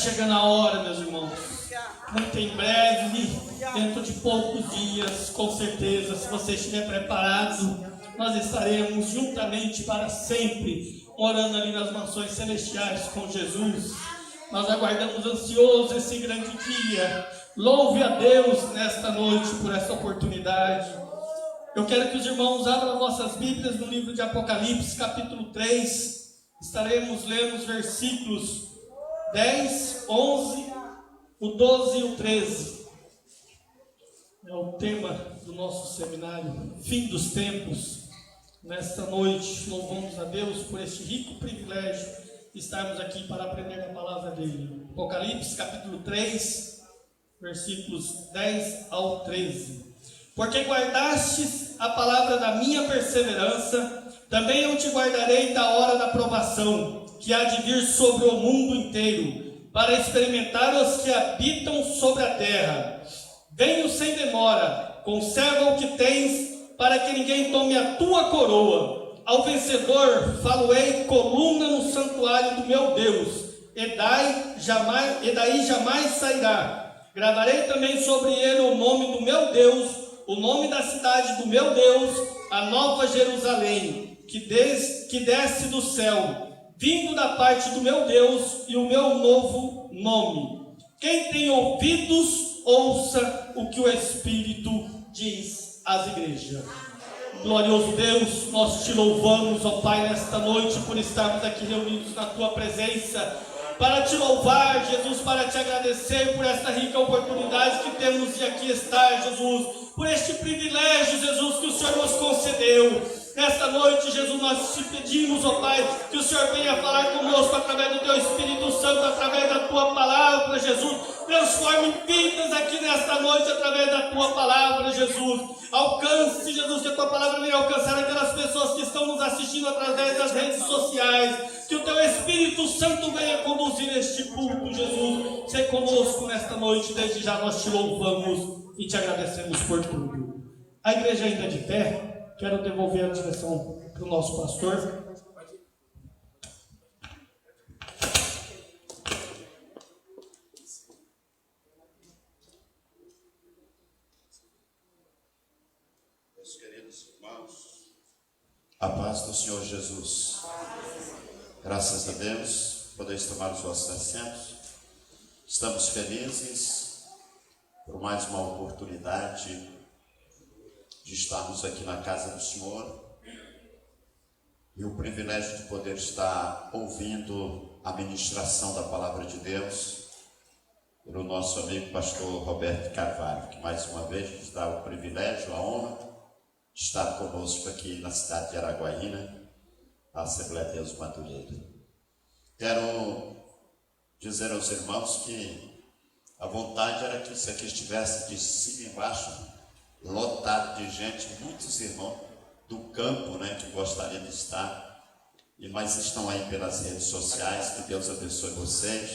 chegando a hora, meus irmãos. Muito em breve, dentro de poucos dias, com certeza, se você estiver preparado, nós estaremos juntamente para sempre, orando ali nas mansões celestiais com Jesus. Nós aguardamos ansioso esse grande dia. Louve a Deus nesta noite por essa oportunidade. Eu quero que os irmãos abram vossas Bíblias no livro de Apocalipse, capítulo 3. Estaremos lendo os versículos 10, 11, o 12 e o 13. É o tema do nosso seminário, Fim dos Tempos. Nesta noite, louvamos a Deus por este rico privilégio de estarmos aqui para aprender a palavra dele. Apocalipse, capítulo 3, versículos 10 ao 13. Porque guardastes a palavra da minha perseverança, também eu te guardarei da hora da provação, que há de vir sobre o mundo inteiro, para experimentar os que habitam sobre a terra. Venho sem demora, conserva o que tens, para que ninguém tome a tua coroa. Ao vencedor faloei coluna no santuário do meu Deus, e daí jamais sairá. Gravarei também sobre ele o nome do meu Deus, o nome da cidade do meu Deus, a nova Jerusalém, que desce do céu, vindo da parte do meu Deus, e o meu novo nome. Quem tem ouvidos, ouça o que o Espírito diz às igrejas. Glorioso Deus, nós te louvamos, ó Pai, nesta noite, por estarmos aqui reunidos na tua presença. para te louvar, Jesus, para te agradecer por esta rica oportunidade que temos de aqui estar, Jesus, por este privilégio, Jesus, que o Senhor nos concedeu. Nesta noite, Jesus, nós te pedimos, ó Pai, que o Senhor venha falar conosco através do Teu Espírito Santo, através da Tua Palavra, Jesus. Transforme vidas aqui nesta noite através da Tua Palavra, Jesus. Alcance, Jesus, que a Tua Palavra venha alcançar aquelas pessoas que estão nos assistindo através das redes sociais. Que o Teu Espírito Santo venha conduzir este culto, Jesus. Ser conosco nesta noite, desde já nós te louvamos e te agradecemos por tudo. A igreja ainda de pé. Quero devolver a direção para o nosso pastor. Meus queridos irmãos, a paz do Senhor Jesus. Graças a Deus, podeis tomar os vossos assentos. Estamos felizes por mais uma oportunidade de estarmos aqui na casa do Senhor e o privilégio de poder estar ouvindo a ministração da palavra de Deus pelo nosso amigo pastor Roberto Carvalho, que mais uma vez nos dá o privilégio, a honra de estar conosco aqui na cidade de Araguaína, na Assembleia de Deus Madureira. Quero dizer aos irmãos que a vontade era que isso aqui estivesse de cima e embaixo, lotado de gente, muitos irmãos do campo, que gostariam de estar, mas estão aí pelas redes sociais. Que Deus abençoe vocês,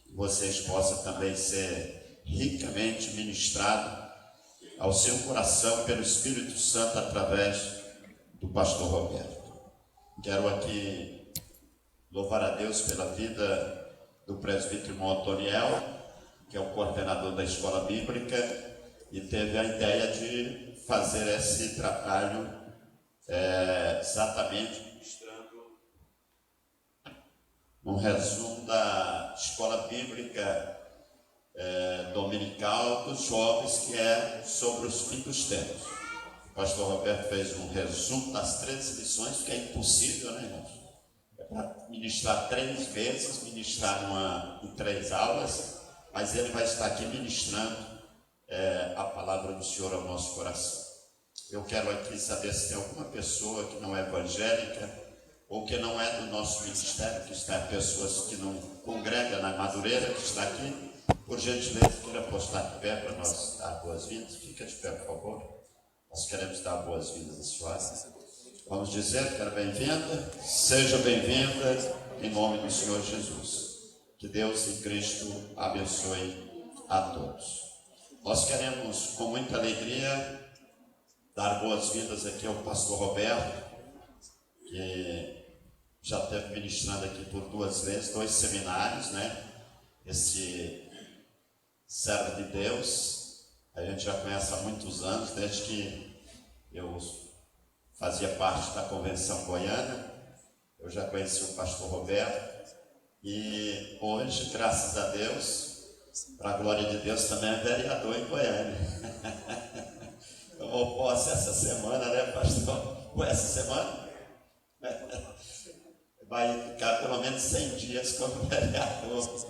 que vocês possam também ser ricamente ministrados ao seu coração pelo Espírito Santo através do pastor Roberto. Quero aqui louvar a Deus pela vida do presbítero irmão Antoniel, que é o coordenador da escola bíblica, e teve a ideia de fazer esse trabalho exatamente mostrando um resumo da escola bíblica dominical dos jovens, que é sobre os fins dos tempos. O pastor Roberto fez um resumo das 13 lições, porque é impossível, irmãos? É para ministrar 3 vezes, ministrar em 3 aulas, mas ele vai estar aqui ministrando a palavra do Senhor ao nosso coração. Eu quero aqui saber se tem alguma pessoa que não é evangélica ou que não é do nosso ministério, que está pessoas que não congregam na Madureira, que está aqui. Por gentileza, queira postar de pé para nós dar boas-vindas. Fica de pé, por favor. Nós queremos dar boas-vindas à senhora. Vamos dizer, quero bem-vinda, seja bem-vinda em nome do Senhor Jesus. Que Deus e Cristo abençoe a todos. Nós queremos, com muita alegria, dar boas-vindas aqui ao pastor Roberto, que já esteve ministrando aqui por 2 vezes, 2 seminários, Esse servo de Deus, a gente já conhece há muitos anos, desde que eu fazia parte da Convenção Goiana, eu já conheci o pastor Roberto, e hoje, graças a Deus, para a glória de Deus, também é vereador em Goiânia. Tomou posse essa semana, pastor? Ou essa semana? Vai ficar pelo menos 100 dias como vereador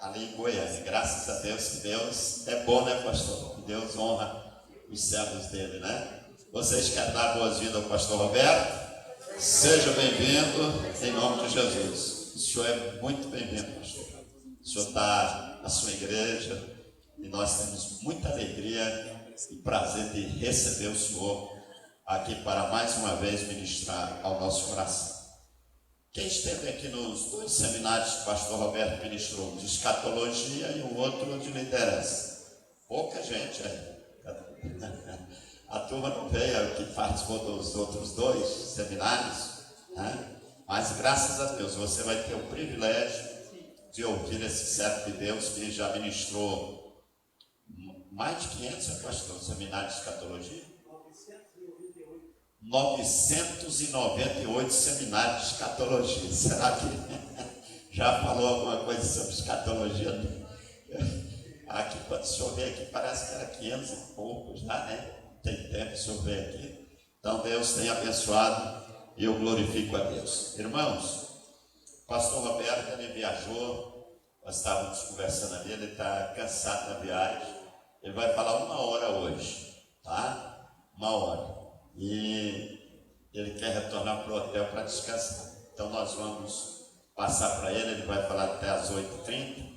ali em Goiânia. Graças a Deus, que Deus é bom, pastor? Que Deus honra os servos dele, Vocês querem dar boas-vindas ao pastor Roberto? Seja bem-vindo em nome de Jesus. O senhor é muito bem-vindo, pastor. O senhor está na sua igreja e nós temos muita alegria e prazer de receber o senhor aqui para mais uma vez ministrar ao nosso coração. Quem esteve aqui nos 2 seminários que o pastor Roberto ministrou, de escatologia e o outro de liderança? Pouca gente aí. A turma não veio, que participou dos outros 2 seminários, Mas graças a Deus você vai ter o privilégio de ouvir esse servo de Deus que já ministrou mais de 500, pastor, seminários de escatologia? 998 seminários de escatologia. Será que já falou alguma coisa sobre escatologia? Aqui, quando o senhor vê aqui, parece que era 500 e pouco já, Tem tempo de o senhor ver aqui. Então Deus tem abençoado e eu glorifico a Deus. Irmãos, Pastor Roberto, ele viajou, nós estávamos conversando ali, ele está cansado na viagem. Ele vai falar 1 hora hoje, tá? 1 hora. E ele quer retornar para o hotel para descansar. Então nós vamos passar para ele, ele vai falar até as 8h30.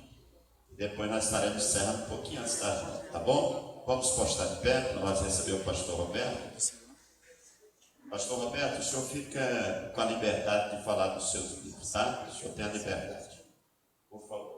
Depois nós estaremos encerrando um pouquinho antes da janta, tá bom? Vamos postar de pé para nós receber o pastor Roberto. Pastor Roberto, o senhor fica com a liberdade de falar dos seus livros, tá? O senhor tem a liberdade. Por favor.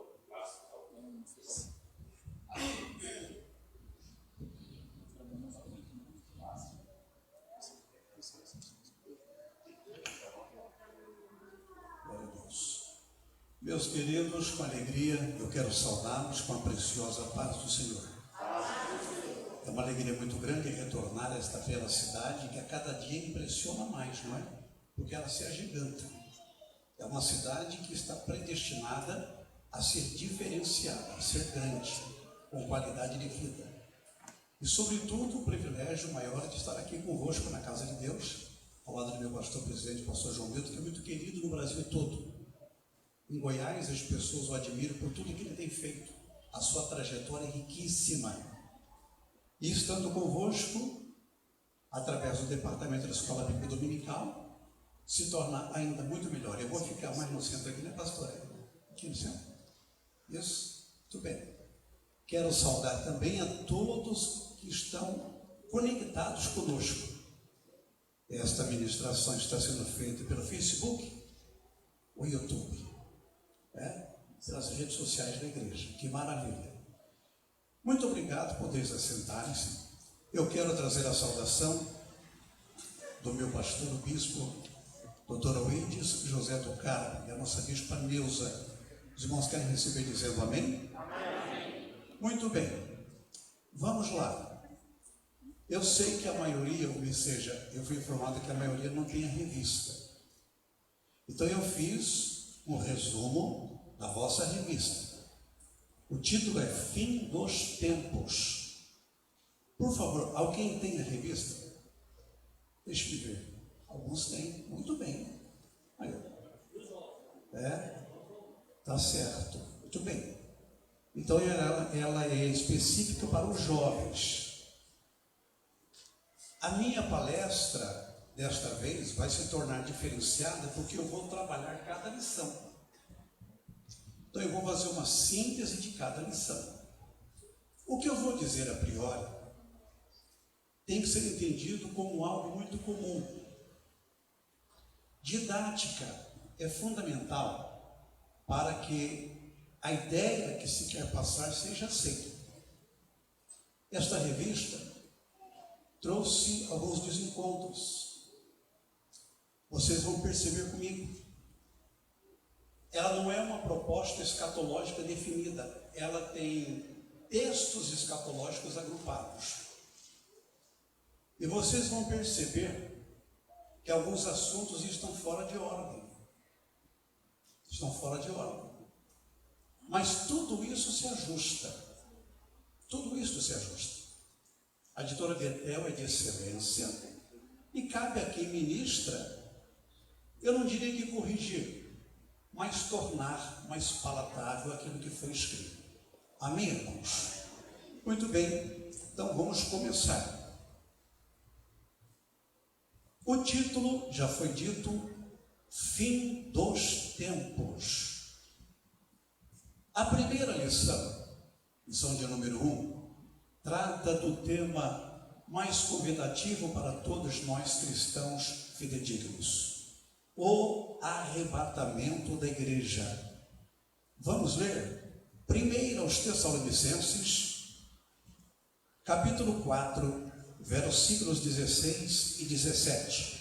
Meus queridos, com alegria, eu quero saudá-los com a preciosa paz do Senhor. É uma alegria muito grande retornar a esta bela cidade que a cada dia impressiona mais, não é? Porque ela se agiganta. É uma cidade que está predestinada a ser diferenciada, a ser grande, com qualidade de vida. E, sobretudo, o privilégio maior de estar aqui convosco na casa de Deus, ao lado do meu pastor presidente, pastor João Milton, que é muito querido no Brasil todo. Em Goiás, as pessoas o admiram por tudo que ele tem feito. A sua trajetória é riquíssima. E estando convosco, através do departamento da Escola Bíblica Dominical, se torna ainda muito melhor. Eu vou ficar mais no centro aqui, né, pastor? Aqui no centro. Isso? Muito bem. Quero saudar também a todos que estão conectados conosco. Esta ministração está sendo feita pelo Facebook ou YouTube. Pelas redes sociais da igreja. Que maravilha. Muito obrigado por vocês assentarem-se. Eu quero trazer a saudação do meu pastor, o bispo Dr. Oídes José do Carmo e a nossa bispa Neuza. Os irmãos querem receber dizendo amém? Amém. Muito bem. Vamos lá. Eu sei que a maioria, ou seja, eu fui informado que a maioria não tem a revista. Então eu fiz um resumo da vossa revista. O título é Fim dos Tempos. Por favor, alguém tem a revista? Deixa-me ver. Alguns têm. Muito bem. Aí. Tá certo. Muito bem. Então ela é específica para os jovens. A minha palestra, desta vez, vai se tornar diferenciada porque eu vou trabalhar cada lição. Então eu vou fazer uma síntese de cada lição. O que eu vou dizer a priori tem que ser entendido como algo muito comum. Didática é fundamental para que a ideia que se quer passar seja aceita. Esta revista trouxe alguns desencontros. Vocês vão perceber comigo. Ela não é uma proposta escatológica definida, ela tem textos escatológicos agrupados. E vocês vão perceber que alguns assuntos estão fora de ordem. Estão fora de ordem. Mas tudo isso se ajusta. Tudo isso se ajusta. A editora Betel é de excelência e cabe a quem ministra, eu não diria que corrigir, mas tornar mais palatável aquilo que foi escrito. Amém, irmãos? Muito bem, então vamos começar. O título já foi dito, Fim dos Tempos. A primeira lição de número 1, trata do tema mais convidativo para todos nós cristãos fidedignos. O arrebatamento da igreja. Vamos ler? Primeiro aos Tessalonicenses, capítulo 4, versículos 16 e 17.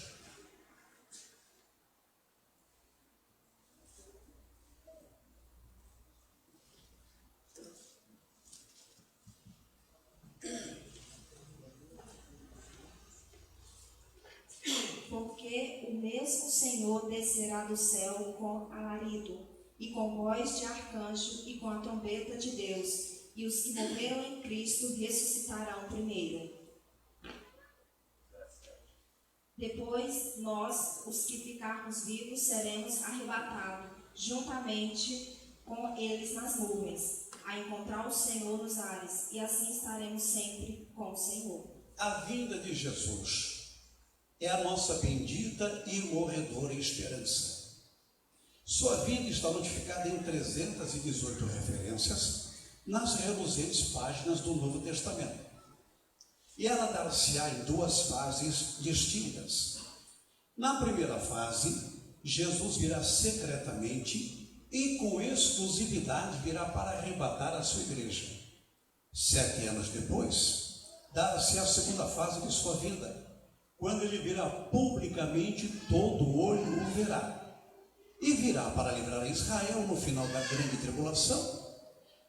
Porque o mesmo Senhor descerá do céu com alarido, e com voz de arcanjo, e com a trombeta de Deus, e os que morreram em Cristo ressuscitarão primeiro. Depois, nós, os que ficarmos vivos, seremos arrebatados, juntamente com eles nas nuvens, a encontrar o Senhor nos ares, e assim estaremos sempre com o Senhor. A vinda de Jesus é a nossa bendita e morredora esperança. Sua vinda está notificada em 318 referências nas reluzentes páginas do Novo Testamento. E ela dar-se-á em duas fases distintas. Na primeira fase, Jesus virá secretamente e com exclusividade virá para arrebatar a sua igreja. 7 anos depois, dar-se a segunda fase de sua vinda, quando ele virá publicamente, todo olho o verá. E virá para livrar Israel no final da grande tribulação,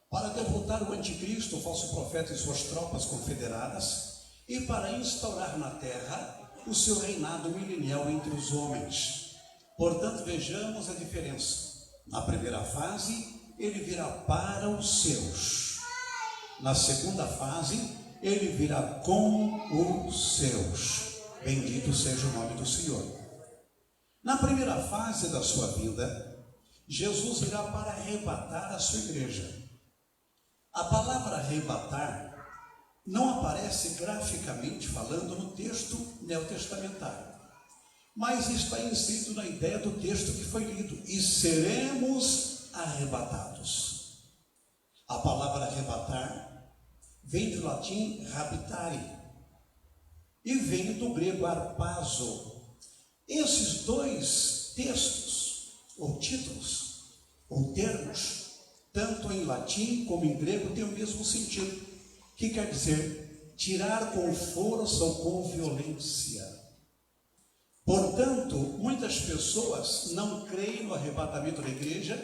para derrotar o anticristo, o falso profeta e suas tropas confederadas, e para instaurar na terra o seu reinado milenial entre os homens. Portanto, vejamos a diferença. Na primeira fase, ele virá para os seus. Na segunda fase, ele virá com os seus. Bendito seja o nome do Senhor. Na primeira fase da sua vida, Jesus virá para arrebatar a sua igreja. A palavra arrebatar não aparece graficamente falando no texto neotestamentário, mas está inserido na ideia do texto que foi lido: e seremos arrebatados. A palavra arrebatar vem do latim rabitare e vem do grego arpazo. Esses dois textos, ou títulos, ou termos, tanto em latim como em grego, têm o mesmo sentido, que quer dizer tirar com força ou com violência. Portanto, muitas pessoas não creem no arrebatamento da igreja,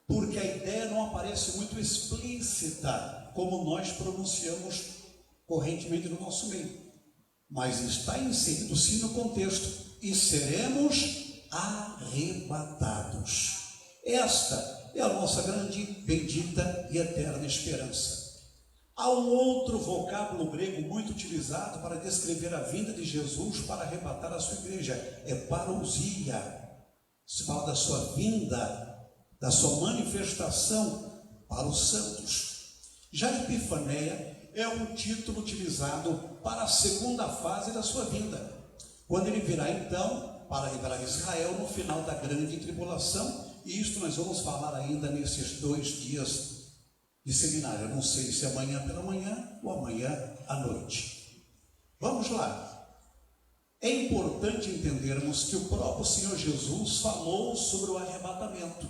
porque a ideia não aparece muito explícita, como nós pronunciamos correntemente no nosso meio. Mas está inserido sim no contexto: e seremos arrebatados. Esta é a nossa grande, bendita e eterna esperança. Há um outro vocábulo grego muito utilizado para descrever a vinda de Jesus para arrebatar a sua igreja: é parousia. Se fala da sua vinda, da sua manifestação para os santos. Já Epifaneia é um título utilizado para a segunda fase da sua vinda, quando ele virá então para livrar Israel no final da grande tribulação. E isto nós vamos falar ainda nesses 2 dias de seminário. Eu não sei se é amanhã pela manhã ou amanhã à noite. Vamos lá. É importante entendermos que o próprio Senhor Jesus falou sobre o arrebatamento.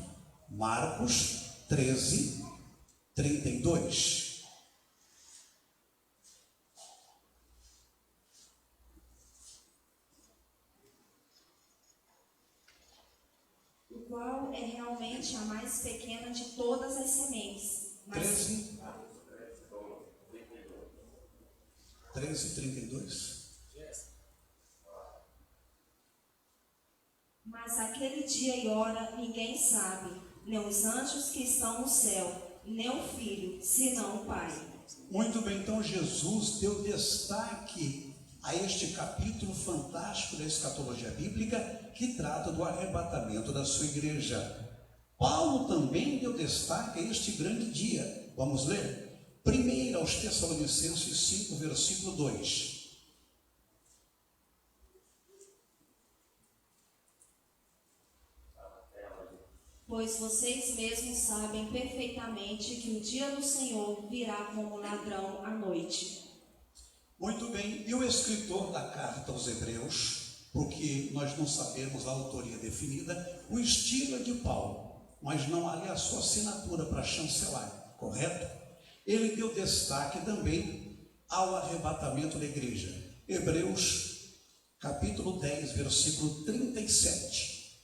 Marcos 13, 32. Qual é realmente a mais pequena de todas as sementes. 13, 32. Mas aquele dia e hora ninguém sabe, nem os anjos que estão no céu, nem o Filho, senão o Pai. Muito bem, então Jesus deu destaque a este capítulo fantástico da escatologia bíblica, que trata do arrebatamento da sua igreja. Paulo também deu destaque a este grande dia. Vamos ler? 1 aos Tessalonicenses 5, versículo 2. Pois vocês mesmos sabem perfeitamente que o dia do Senhor virá como ladrão à noite. Muito bem, e o escritor da carta aos Hebreus, porque nós não sabemos a autoria definida, o estilo é de Paulo, mas não há ali a sua assinatura para chancelar, correto? Ele deu destaque também ao arrebatamento da igreja. Hebreus, capítulo 10, versículo 37.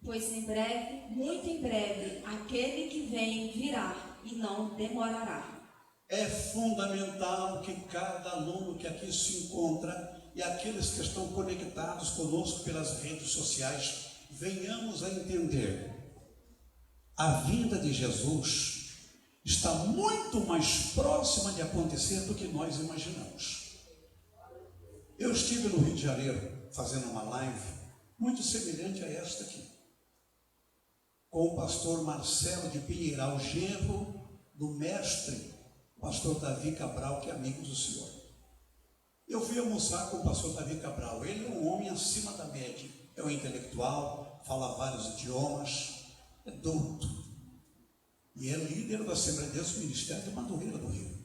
Pois em breve, muito em breve, aquele que vem virá e não demorará. É fundamental que cada aluno que aqui se encontra e aqueles que estão conectados conosco pelas redes sociais venhamos a entender: a vinda de Jesus está muito mais próxima de acontecer do que nós imaginamos. Eu estive no Rio de Janeiro fazendo uma live muito semelhante a esta aqui, com o pastor Marcelo de Pinheiral, genro do mestre, pastor Davi Cabral, que é amigo do senhor. Eu fui almoçar com o pastor Davi Cabral. Ele é um homem acima da média, é um intelectual, fala vários idiomas, é douto, e é líder da Assembleia de Deus do Ministério de Madureira do Rio.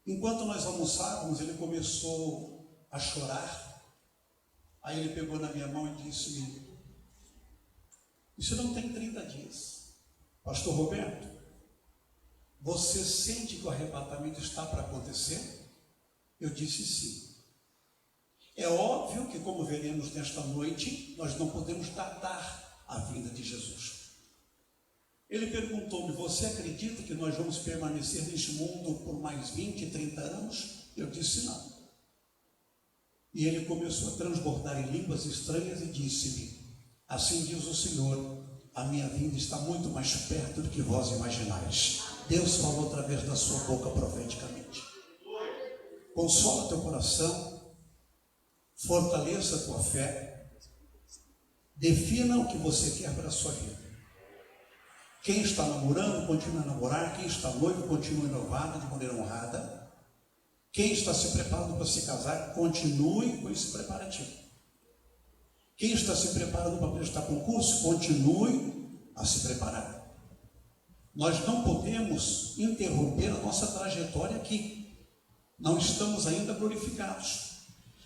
Enquanto nós almoçávamos, ele começou a chorar. Aí ele pegou na minha mão e disse: isso não tem 30 dias. Pastor Roberto, você sente que o arrebatamento está para acontecer? Eu disse sim. É óbvio que, como veremos nesta noite, nós não podemos datar a vinda de Jesus. Ele perguntou-me: você acredita que nós vamos permanecer neste mundo por mais 20, 30 anos? Eu disse não. E ele começou a transbordar em línguas estranhas e disse-me: assim diz o Senhor, a minha vinda está muito mais perto do que vós imaginais. Deus falou através da sua boca profeticamente. Consola teu coração, fortaleça a tua fé, defina o que você quer para a sua vida. Quem está namorando, continue a namorar. Quem está noivo, continue noivado de maneira honrada. Quem está se preparando para se casar, continue com esse preparativo. Quem está se preparando para prestar concurso, continue a se preparar. Nós não podemos interromper a nossa trajetória aqui. Não estamos ainda glorificados.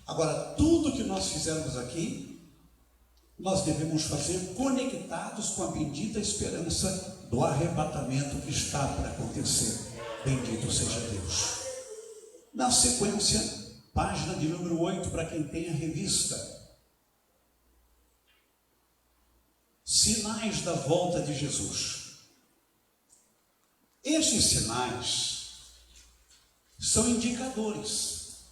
Agora, tudo que nós fizermos aqui, nós devemos fazer conectados com a bendita esperança do arrebatamento que está para acontecer. Bendito seja Deus. Na sequência, página de número 8, para quem tem a revista. Sinais da volta de Jesus. Estes sinais são indicadores.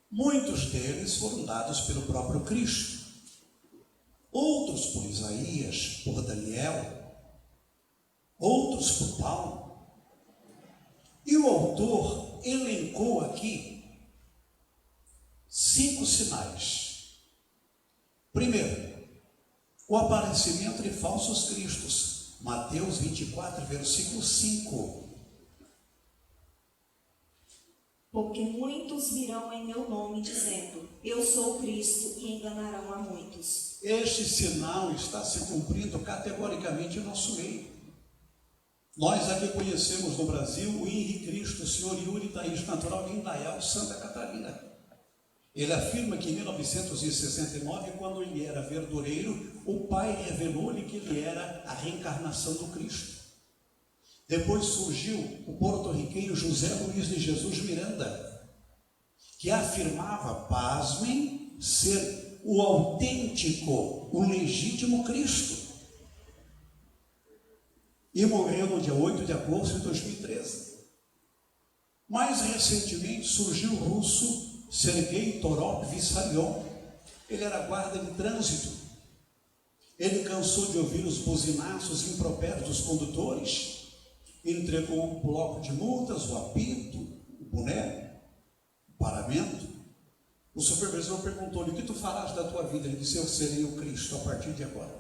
Muitos deles foram dados pelo próprio Cristo. Outros por Isaías, por Daniel, outros por Paulo. E o autor elencou aqui 5 sinais. Primeiro, o aparecimento de falsos cristos. Mateus 24, versículo 5. Porque muitos virão em meu nome dizendo, eu sou o Cristo, e enganarão a muitos. Este sinal está se cumprindo categoricamente em nosso meio. Nós aqui conhecemos no Brasil o Henri Cristo, o senhor Yuri Thaís, natural de Indaial, Santa Catarina. Ele afirma que em 1969, quando ele era verdureiro, o pai revelou-lhe que ele era a reencarnação do Cristo. Depois surgiu o porto-riquenho José Luiz de Jesus Miranda, que afirmava, pasmem, ser o autêntico, o legítimo Cristo. E morreu no dia 8 de agosto de 2013. Mais recentemente surgiu o russo Sergei Torop Vissarion. Ele era guarda de trânsito. Ele cansou de ouvir os buzinaços impropérios dos condutores, entregou um bloco de multas, o apito, o boné, o paramento. O supervisor perguntou-lhe, o que tu farás da tua vida? Ele disse, eu serei o Cristo a partir de agora.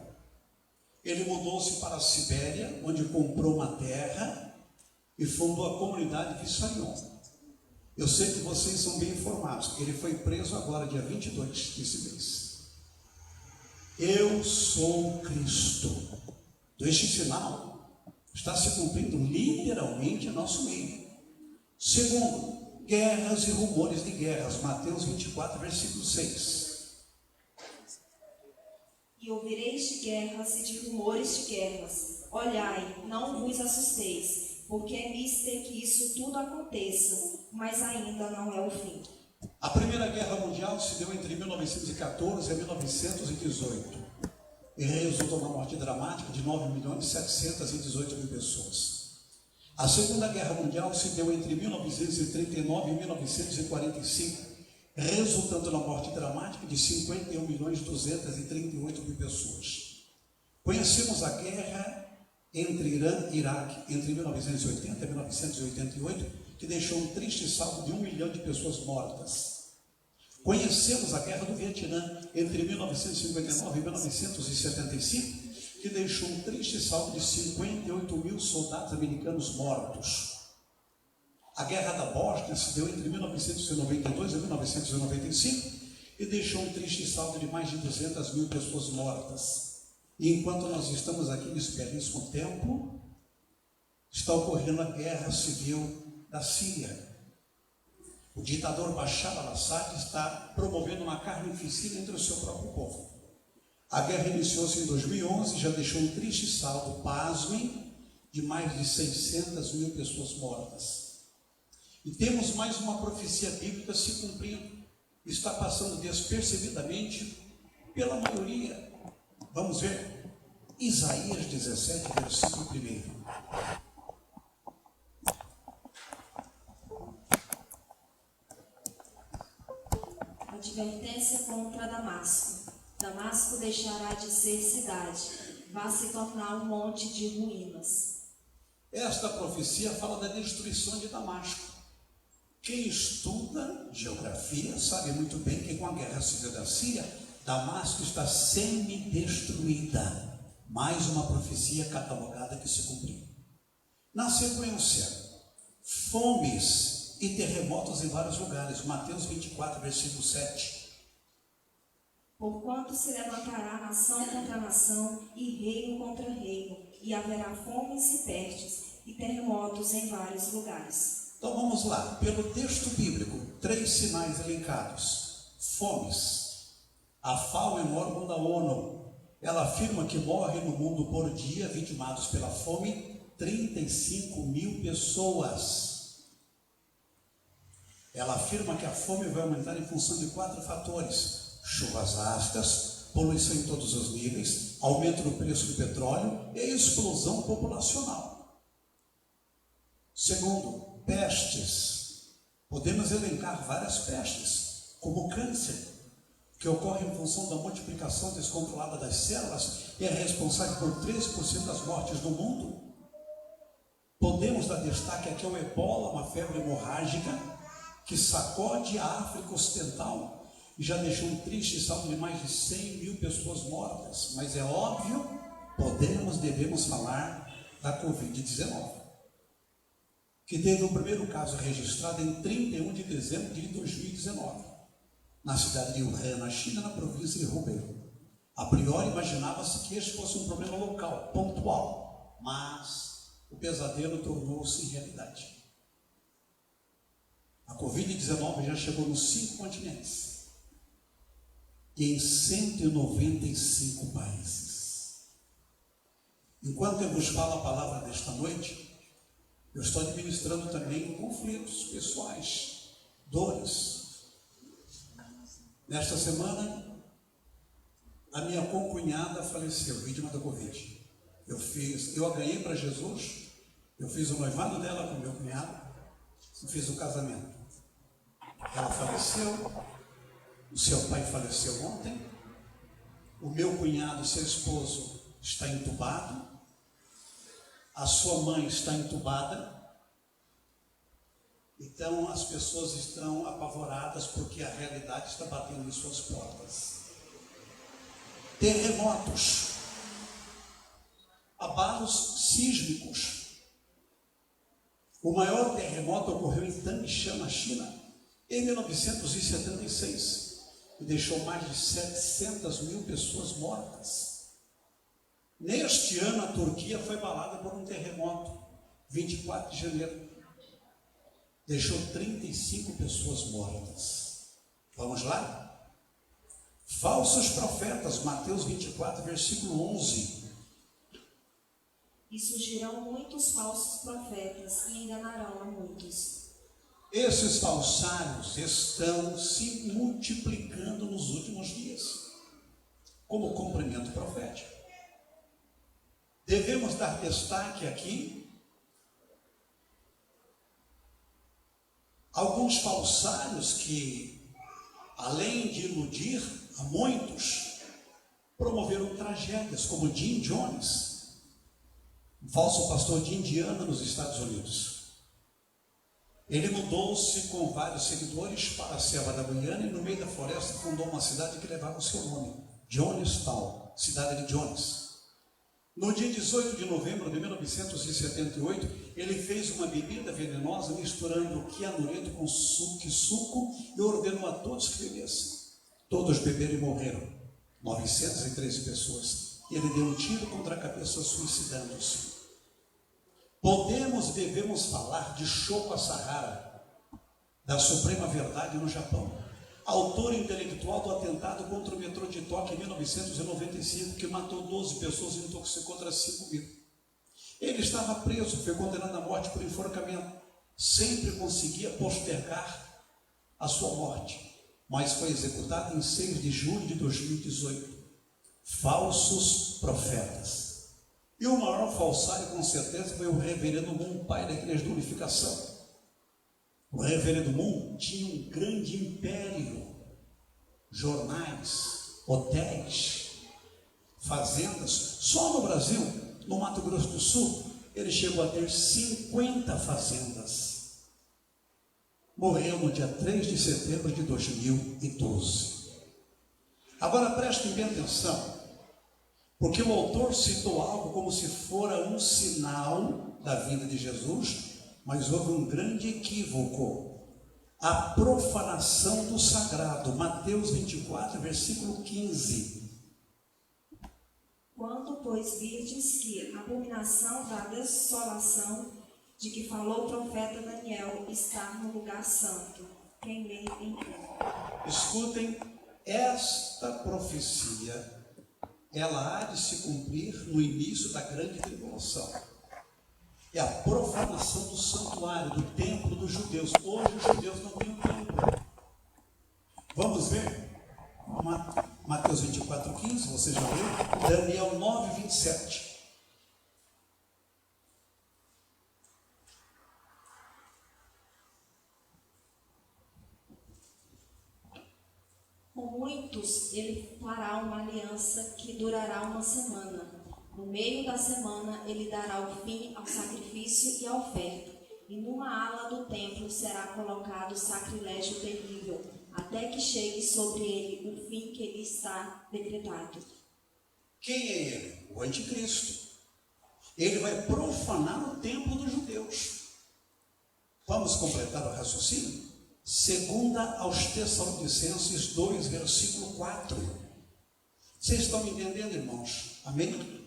Ele mudou-se para a Sibéria, onde comprou uma terra e fundou a comunidade Vissarion. Eu sei que vocês são bem informados, porque ele foi preso agora, dia 22 desse mês. Eu sou Cristo. Este sinal está se cumprindo literalmente em nosso meio. Segundo, guerras e rumores de guerras. Mateus 24, versículo 6. E ouvireis de guerras e de rumores de guerras. Olhai, não vos assusteis, porque é mister que isso tudo aconteça, mas ainda não é o fim. A Primeira Guerra Mundial se deu entre 1914 e 1918 e resultou na morte dramática de 9.718.000 pessoas. A Segunda Guerra Mundial se deu entre 1939 e 1945, resultando na morte dramática de 51.238.000 pessoas. Conhecemos a guerra entre Irã e Iraque entre 1980 e 1988, que deixou um triste saldo de 1 milhão de pessoas mortas. Conhecemos a Guerra do Vietnã entre 1959 e 1975, que deixou um triste saldo de 58 mil soldados americanos mortos. A Guerra da Bósnia se deu entre 1992 e 1995 e deixou um triste saldo de mais de 200 mil pessoas mortas. E enquanto nós estamos aqui nesse belíssimo tempo, está ocorrendo a guerra civil da Síria. O ditador Bashar al-Assad está promovendo uma carnificina entre o seu próprio povo. A guerra iniciou-se em 2011 e já deixou um triste saldo, pasmem, de mais de 600 mil pessoas mortas. E temos mais uma profecia bíblica se cumprindo. Está passando despercebidamente pela maioria. Vamos ver Isaías 17, versículo 1. Advertência contra Damasco. Damasco deixará de ser cidade, vai se tornar um monte de ruínas. Esta profecia fala da destruição de Damasco. Quem estuda geografia sabe muito bem que com a guerra civil da Síria, Damasco está semi-destruída. Mais uma profecia catalogada que se cumpriu. Na sequência, fomes e terremotos em vários lugares. Mateus 24, versículo 7. Porquanto se levantará nação contra nação e reino contra reino, e haverá fomes e pestes e terremotos em vários lugares. Então vamos lá, pelo texto bíblico, 3 sinais elencados. Fomes. A FAO é um órgão da ONU. Ela afirma que morre no mundo por dia, vitimados pela fome, 35 mil pessoas. Ela afirma que a fome vai aumentar em função de 4 fatores: chuvas ácidas, poluição em todos os níveis, aumento no preço do petróleo e explosão populacional. Segundo, pestes. Podemos elencar várias pestes, como o câncer, que ocorre em função da multiplicação descontrolada das células e é responsável por 13% das mortes no mundo. Podemos dar destaque aqui ao ebola, uma febre hemorrágica que sacode a África Ocidental e já deixou um triste saldo de mais de 100 mil pessoas mortas. Mas é óbvio, devemos falar da Covid-19, que teve o primeiro caso registrado em 31 de dezembro de 2019, na cidade de Wuhan, na China, na província de Hubei. A priori imaginava-se que este fosse um problema local, pontual, mas o pesadelo tornou-se realidade. A Covid-19 já chegou nos 5 continentes e em 195 países. Enquanto eu vos falo a palavra desta noite, eu estou administrando também conflitos pessoais, dores. Nesta semana, a minha concunhada faleceu, vítima da Covid. Eu a ganhei para Jesus, eu fiz o noivado dela com meu cunhado, eu fiz o casamento. Ela faleceu, o seu pai faleceu ontem, o meu cunhado, seu esposo, está entubado, a sua mãe está entubada. Então as pessoas estão apavoradas porque a realidade está batendo em suas portas. Terremotos, abalos sísmicos. O maior terremoto ocorreu em Tangshan, na China, em 1976 e deixou mais de 700 mil pessoas mortas. Neste ano, a Turquia foi abalada por um terremoto, 24 de janeiro. Deixou 35 pessoas mortas. Vamos lá? Falsos profetas, Mateus 24, versículo 11. E surgirão muitos falsos profetas e enganarão a muitos. Esses falsários estão se multiplicando nos últimos dias, como cumprimento profético. Devemos dar destaque aqui alguns falsários que, além de iludir a muitos, promoveram tragédias, como Jim Jones, um falso pastor de Indiana, nos Estados Unidos. Ele mudou-se com vários seguidores para a selva da Guiana e no meio da floresta fundou uma cidade que levava o seu nome, Jonestown, cidade de Jones. No dia 18 de novembro de 1978, ele fez uma bebida venenosa misturando quianureto com suco e ordenou a todos que bebessem. Todos beberam e morreram, 913 pessoas. Ele deu um tiro contra a cabeça suicidando-se. Devemos falar de Shoko Asahara, da Suprema Verdade no Japão, autor intelectual do atentado contra o metrô de Tóquio em 1995, que matou 12 pessoas e intoxicou outras 5 mil. Ele estava preso, foi condenado à morte por enforcamento, sempre conseguia postergar a sua morte, mas foi executado em 6 de julho de 2018. Falsos profetas. E o maior falsário, com certeza, foi o reverendo Moon, pai da Igreja da Unificação. O reverendo Moon tinha um grande império, jornais, hotéis, fazendas. Só no Brasil, no Mato Grosso do Sul, ele chegou a ter 50 fazendas. Morreu no dia 3 de setembro de 2012. Agora prestem bem atenção, porque o autor citou algo como se fora um sinal da vinda de Jesus, mas houve um grande equívoco. A profanação do sagrado. Mateus 24, versículo 15. Quando, pois, virdes que a abominação da desolação de que falou o profeta Daniel está no lugar santo. Quem lê, entende. Escutem, esta profecia, ela há de se cumprir no início da grande tribulação. É a profanação do santuário, do templo dos judeus. Hoje os judeus não têm um templo. Vamos ver? Mateus 24, 15, você já leu? Daniel 9, 27. Com muitos ele fará uma aliança que durará uma semana. No meio da semana ele dará o fim ao sacrifício e à oferta. E numa ala do templo será colocado sacrilégio terrível, até que chegue sobre ele o fim que lhe está decretado. Quem é ele? O anticristo. Ele vai profanar o templo dos judeus. Vamos completar o raciocínio? Segunda aos Tessalonicenses 2, versículo 4. Vocês estão me entendendo, irmãos? Amém?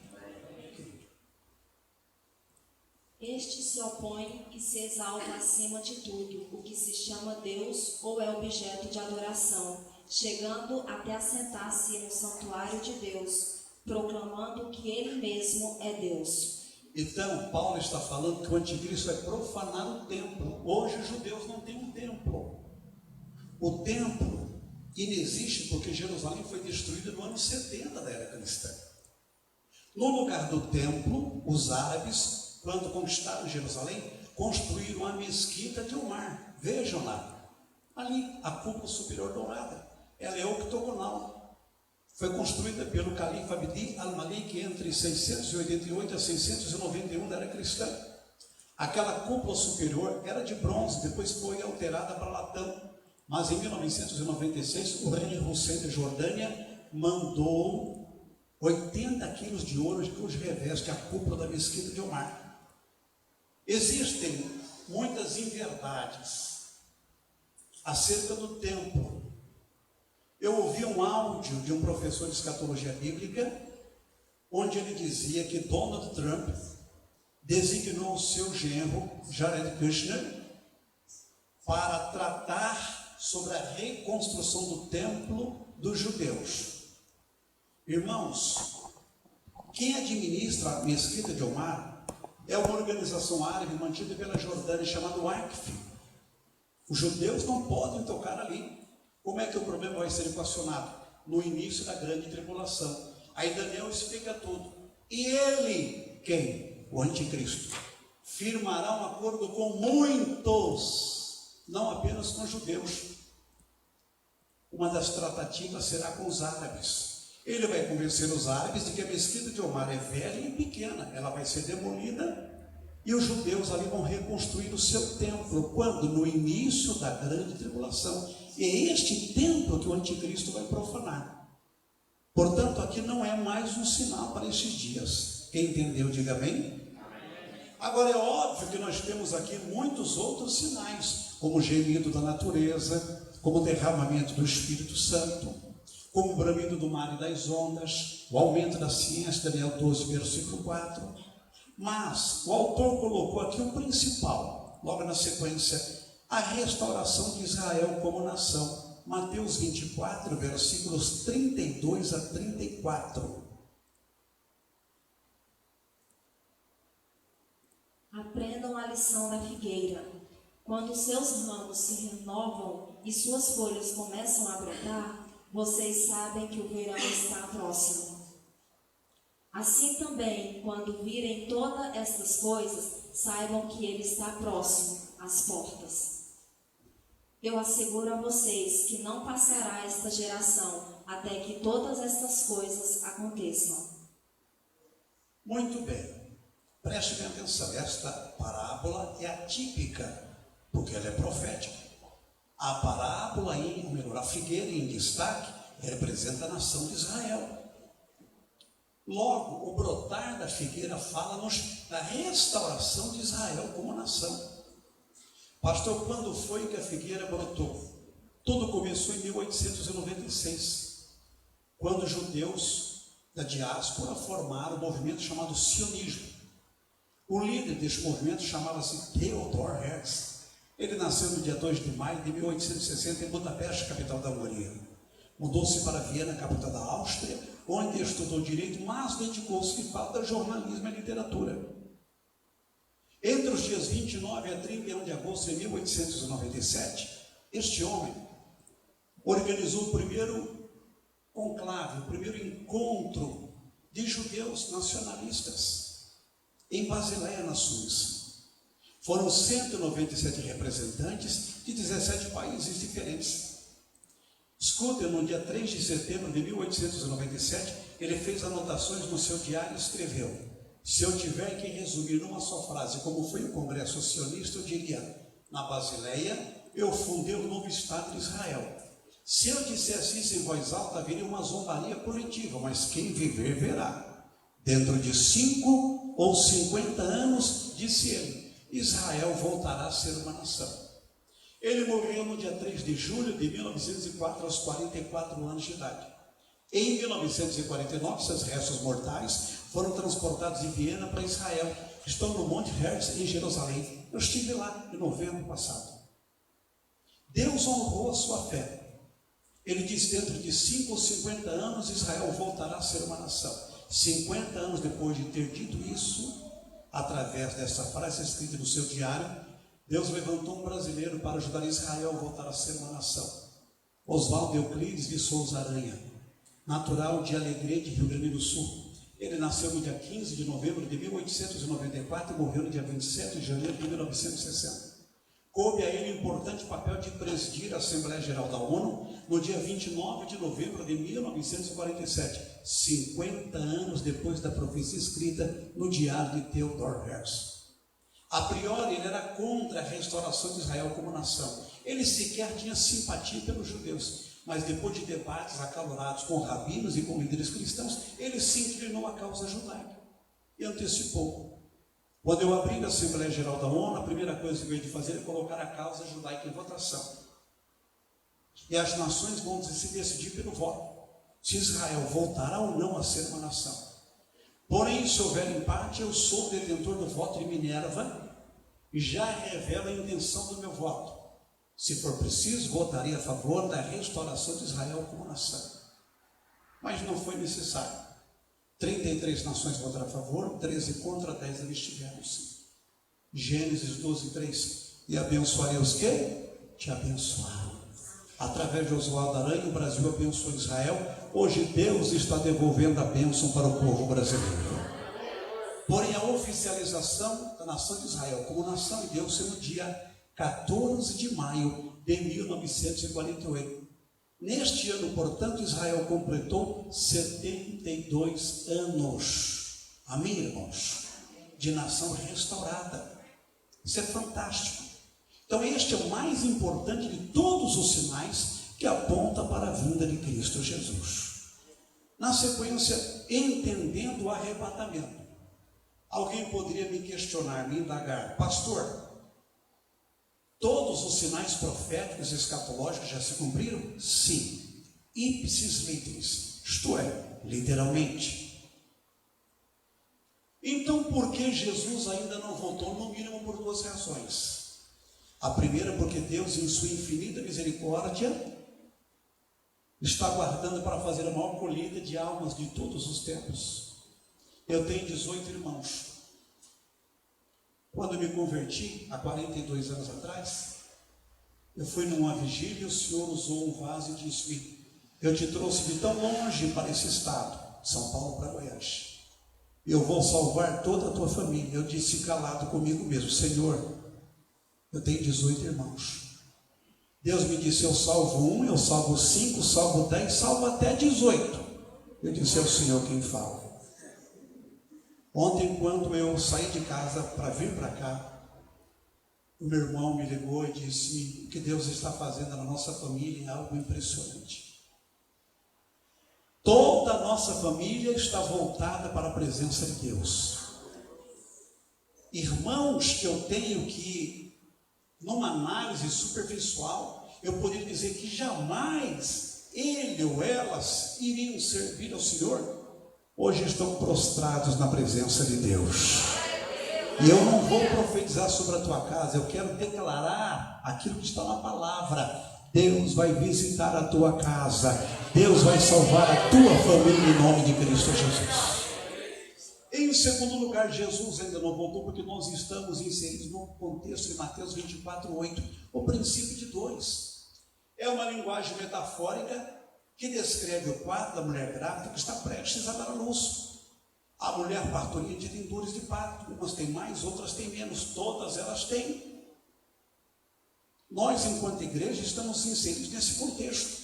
Este se opõe e se exalta acima de tudo, o que se chama Deus ou é objeto de adoração, chegando até assentar-se no santuário de Deus, proclamando que ele mesmo é Deus. Então, Paulo está falando que o anticristo vai profanar o templo. Hoje os judeus não têm um templo. O templo inexiste porque Jerusalém foi destruída no ano 70 da era cristã. No lugar do templo, os árabes, quando conquistaram Jerusalém, construíram a mesquita de Omar. Vejam lá, ali, a cúpula superior dourada. Ela é octogonal. Foi construída pelo califa Abd al-Malik entre 688 a 691 da era cristã. Aquela cúpula superior era de bronze, depois foi alterada para latão. Mas em 1996, o rei Hussein da Jordânia mandou 80 quilos de ouro que hoje reveste a cúpula da mesquita de Omar. Existem muitas inverdades acerca do templo. Eu ouvi um áudio de um professor de escatologia bíblica, onde ele dizia que Donald Trump designou o seu genro, Jared Kushner, para tratar sobre a reconstrução do templo dos judeus. Irmãos, quem administra a mesquita de Omar é uma organização árabe mantida pela Jordânia chamada Waqf. Os judeus não podem tocar ali. Como é que o problema vai ser equacionado? No início da grande tribulação. Aí Daniel explica tudo. E ele, quem? O anticristo. Firmará um acordo com muitos, não apenas com os judeus. Uma das tratativas será com os árabes. Ele vai convencer os árabes de que a mesquita de Omar é velha e pequena. Ela vai ser demolida E os judeus ali vão reconstruir o seu templo, quando? No início da grande tribulação. E é este templo que o anticristo vai profanar. Portanto, aqui não é mais um sinal para estes dias. Quem entendeu, diga amém. Agora é óbvio que nós temos aqui muitos outros sinais, como o gemido da natureza, como o derramamento do Espírito Santo, como o bramido do mar e das ondas, o aumento da ciência, Daniel 12, versículo 4. Mas o autor colocou aqui o principal, logo na sequência, a restauração de Israel como nação. Mateus 24, versículos 32 a 34. Aprendam a lição da figueira. Quando seus ramos se renovam e suas folhas começam a brotar, vocês sabem que o verão está próximo. Assim também, quando virem todas estas coisas, saibam que ele está próximo, às portas. Eu asseguro a vocês que não passará esta geração até que todas estas coisas aconteçam. Muito bem. Preste bem atenção, esta parábola é atípica, porque ela é profética. A parábola, ou melhor, a figueira em destaque, representa a nação de Israel. Logo, o brotar da figueira fala-nos da restauração de Israel como nação. Pastor, quando foi que a figueira brotou? Tudo começou em 1896, quando os judeus da diáspora formaram um movimento chamado sionismo. O líder deste movimento chamava-se Theodor Herzl. Ele nasceu no dia 2 de maio de 1860 em Budapeste, capital da Hungria. Mudou-se para Viena, capital da Áustria, onde estudou direito, mas dedicou-se de fato a jornalismo e literatura. Entre os dias 29 a 31 de agosto de 1897, este homem organizou o primeiro conclave, o primeiro encontro de judeus nacionalistas em Basileia, na Suíça. Foram 197 representantes de 17 países diferentes. Escutem, no dia 3 de setembro de 1897, ele fez anotações no seu diário e escreveu: se eu tiver que resumir numa só frase como foi o Congresso Sionista, eu diria: na Basileia eu fundei o novo Estado de Israel. Se eu dissesse isso em voz alta, haveria uma zombaria coletiva, mas quem viver verá. Dentro de 5 ou 50 anos, disse ele, Israel voltará a ser uma nação. Ele morreu no dia 3 de julho de 1904, aos 44 anos de idade. Em 1949, seus restos mortais foram transportados de Viena para Israel. Estão no Monte Herzl, em Jerusalém. Eu estive lá em novembro passado. Deus honrou a sua fé. Ele disse: dentro de 5 ou 50 anos, Israel voltará a ser uma nação. 50 anos depois de ter dito isso, através dessa frase escrita no seu diário, Deus levantou um brasileiro para ajudar Israel a voltar a ser uma nação. Oswaldo Euclides de Souza Aranha, natural de Alegrete, Rio Grande do Sul. Ele nasceu no dia 15 de novembro de 1894 e morreu no dia 27 de janeiro de 1960. Coube a ele o importante papel de presidir a Assembleia Geral da ONU no dia 29 de novembro de 1947, 50 anos depois da profecia escrita no diário de Theodor Herzl. A priori, ele era contra a restauração de Israel como nação. Ele sequer tinha simpatia pelos judeus, mas depois de debates acalorados com rabinos e com líderes cristãos, ele se inclinou à causa judaica e antecipou. Quando eu abri a Assembleia Geral da ONU, a primeira coisa que eu ia fazer é colocar a causa judaica em votação. E as nações vão se decidir pelo voto, se Israel voltará ou não a ser uma nação. Porém, se houver empate, eu sou o detentor do voto de Minerva e já revelo a intenção do meu voto. Se for preciso, votarei a favor da restauração de Israel como nação. Mas não foi necessário. 33 nações votaram a favor, 13 contra, 10 abstiveram sim. Gênesis 12, 3. E abençoarei os que te abençoaram. Através de Oswaldo Aranha, o Brasil abençoou Israel. Hoje Deus está devolvendo a bênção para o povo brasileiro. Porém, a oficialização da nação de Israel como nação de Deus foi no dia 14 de maio de 1948. Neste ano, portanto, Israel completou 72 anos. Amém, irmãos? de nação restaurada. Isso é fantástico. Então este é o mais importante de todos os sinais que aponta para a vinda de Cristo Jesus. Na sequência, entendendo o arrebatamento. Alguém poderia me questionar, me indagar: pastor, todos os sinais proféticos e escatológicos já se cumpriram? Sim. Ipsis literis, isto é, literalmente. Então, por que Jesus ainda não voltou? No mínimo por duas razões. A primeira, porque Deus, em sua infinita misericórdia, está aguardando para fazer a maior colheita de almas de todos os tempos. Eu tenho 18 irmãos. Quando me converti, há 42 anos atrás, eu fui numa vigília e o Senhor usou um vaso e disse: eu te trouxe de tão longe para esse estado, São Paulo para Goiás. Eu vou salvar toda a tua família. Eu disse calado comigo mesmo: Senhor, eu tenho 18 irmãos. Deus me disse: eu salvo 1, eu salvo 5, salvo 10, salvo até 18. Eu disse: é o Senhor quem fala. Ontem, quando eu saí de casa para vir para cá, o meu irmão me ligou e disse: o que Deus está fazendo na nossa família é algo impressionante. Toda a nossa família está voltada para a presença de Deus. Irmãos que eu tenho que, numa análise superficial, eu poderia dizer que jamais ele ou elas iriam servir ao Senhor, hoje estão prostrados na presença de Deus. E eu não vou profetizar sobre a tua casa, eu quero declarar aquilo que está na palavra. Deus vai visitar a tua casa, Deus vai salvar a tua família em nome de Cristo Jesus. Em segundo lugar, Jesus ainda não voltou, porque nós estamos inseridos no contexto de Mateus 24:8, o princípio de dores. É uma linguagem metafórica que descreve o quadro da mulher grávida que está prestes a dar à luz. A mulher partorida tem dores de parto, umas têm mais, outras têm menos, todas elas têm. Nós, enquanto igreja, estamos inseridos nesse contexto.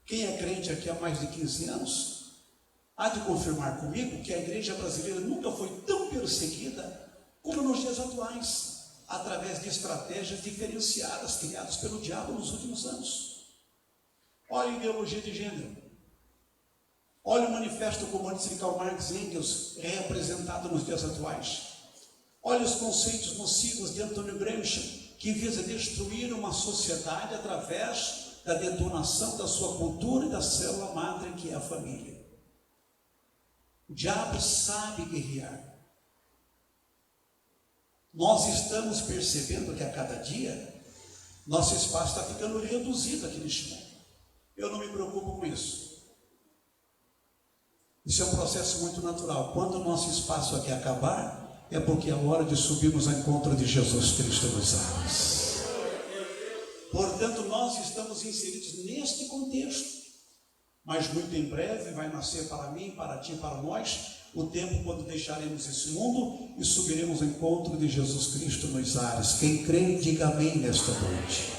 Quem é crente aqui há mais de 15 anos, há de confirmar comigo que a igreja brasileira nunca foi tão perseguida como nos dias atuais, através de estratégias diferenciadas criadas pelo diabo nos últimos anos. Olha a ideologia de gênero. Olha o manifesto comunista de Karl Marx e Engels, reapresentado nos dias atuais. Olha os conceitos nocivos de Antônio Gramsci, que visa destruir uma sociedade através da detonação da sua cultura e da célula madre, que é a família. O diabo sabe guerrear. Nós estamos percebendo que a cada dia nosso espaço está ficando reduzido aqui neste mundo. Eu não me preocupo com isso. Isso é um processo muito natural. Quando o nosso espaço aqui acabar, é porque é a hora de subirmos ao encontro de Jesus Cristo nos ares. Portanto, nós estamos inseridos neste contexto. Mas muito em breve vai nascer para mim, para ti, para nós, o tempo quando deixaremos esse mundo e subiremos ao encontro de Jesus Cristo nos ares. Quem crê, diga amém nesta noite.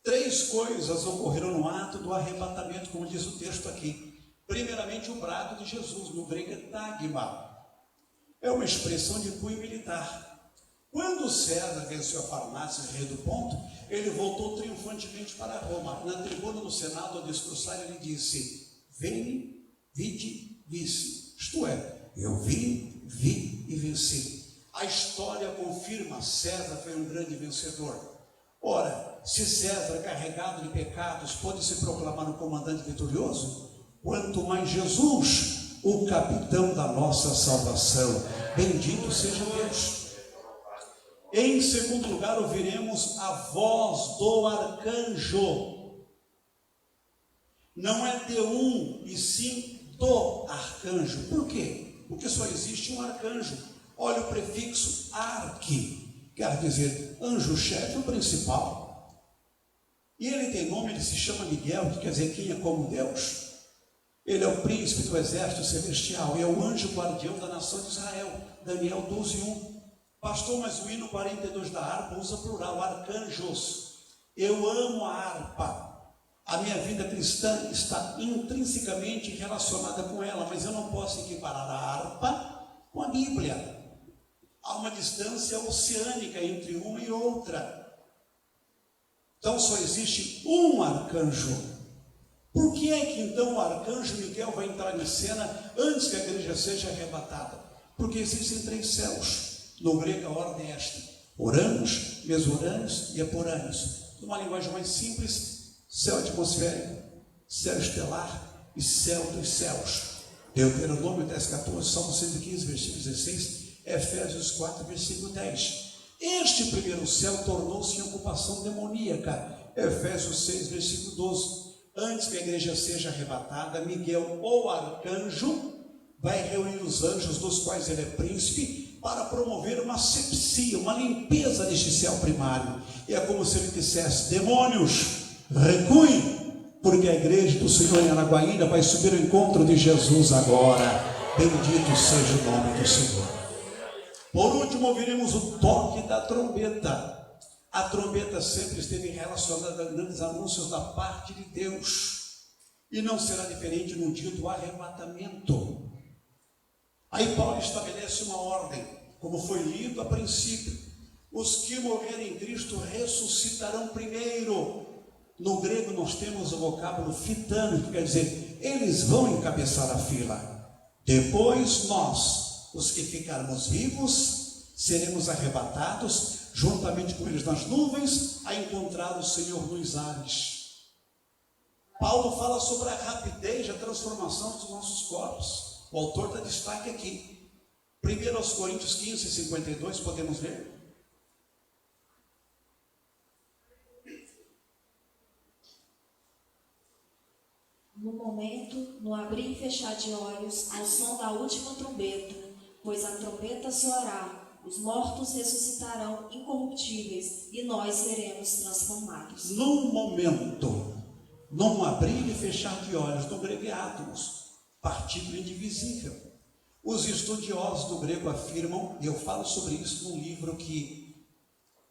3 coisas ocorreram no ato do arrebatamento, como diz o texto aqui. Primeiramente, o brado de Jesus, no grego é tagma. É uma expressão de cunho militar. Quando César venceu a farmácia, rei do Ponto, ele voltou triunfantemente para Roma. Na tribuna do Senado, ao discursar, ele disse: veni, vidi, vici. Isto é, eu vi e venci. A história confirma, César foi um grande vencedor. Ora, se César, carregado de pecados, pôde se proclamar um comandante vitorioso, quanto mais Jesus, o capitão da nossa salvação. Bendito seja Deus. Em segundo lugar, ouviremos a voz do arcanjo. Não é de um, e sim do arcanjo. Por quê? Porque só existe um arcanjo. Olha o prefixo arque, quer dizer anjo-chefe, o principal. E ele tem nome, ele se chama Miguel, que quer dizer quem é como Deus. Ele é o príncipe do exército celestial, é o anjo guardião da nação de Israel. Daniel 12:1. Pastor, mas o hino 42 da harpa usa plural, arcanjos. Eu amo a harpa. A minha vida cristã está intrinsecamente relacionada com ela, mas eu não posso equiparar a harpa com a Bíblia. Há uma distância oceânica entre uma e outra. Então só existe um arcanjo. Por que é que então o arcanjo Miguel vai entrar em cena antes que a igreja seja arrebatada? Porque existem 3 céus. No grego a ordem é esta: Oranos, Mesoranos e Aporanos. Numa linguagem mais simples, céu atmosférico, céu estelar e céu dos céus. Deuteronômio 10:14, Salmo 115, versículo 16, Efésios 4, versículo 10. Este primeiro céu tornou-se em ocupação demoníaca. Efésios 6, versículo 12. Antes que a igreja seja arrebatada, Miguel, o arcanjo, vai reunir os anjos, dos quais ele é príncipe, para promover uma asepsia, uma limpeza deste céu primário. E é como se ele dissesse: demônios, recuem, porque a igreja do Senhor em Araguaína vai subir ao encontro de Jesus agora. Bendito seja o nome do Senhor. Por último, ouviremos o toque da trombeta. A trombeta sempre esteve relacionada a grandes anúncios da parte de Deus, e não será diferente no dia do arrebatamento. Aí Paulo estabelece uma ordem, como foi lido a princípio: os que morrerem em Cristo ressuscitarão primeiro. No grego nós temos o vocábulo fitano, que quer dizer, eles vão encabeçar a fila. Depois nós, os que ficarmos vivos, seremos arrebatados juntamente com eles nas nuvens, a encontrar o Senhor nos ares. Paulo fala sobre a rapidez da transformação dos nossos corpos. O autor dá destaque aqui. 1 Coríntios 15, 52, podemos ler? No momento, no abrir e fechar de olhos, ao som da última trombeta, pois a trombeta soará, os mortos ressuscitarão incorruptíveis e nós seremos transformados. No momento, num abrir e fechar de olhos, no grego é átomos, partícula indivisível. Os estudiosos do grego afirmam, e eu falo sobre isso num livro que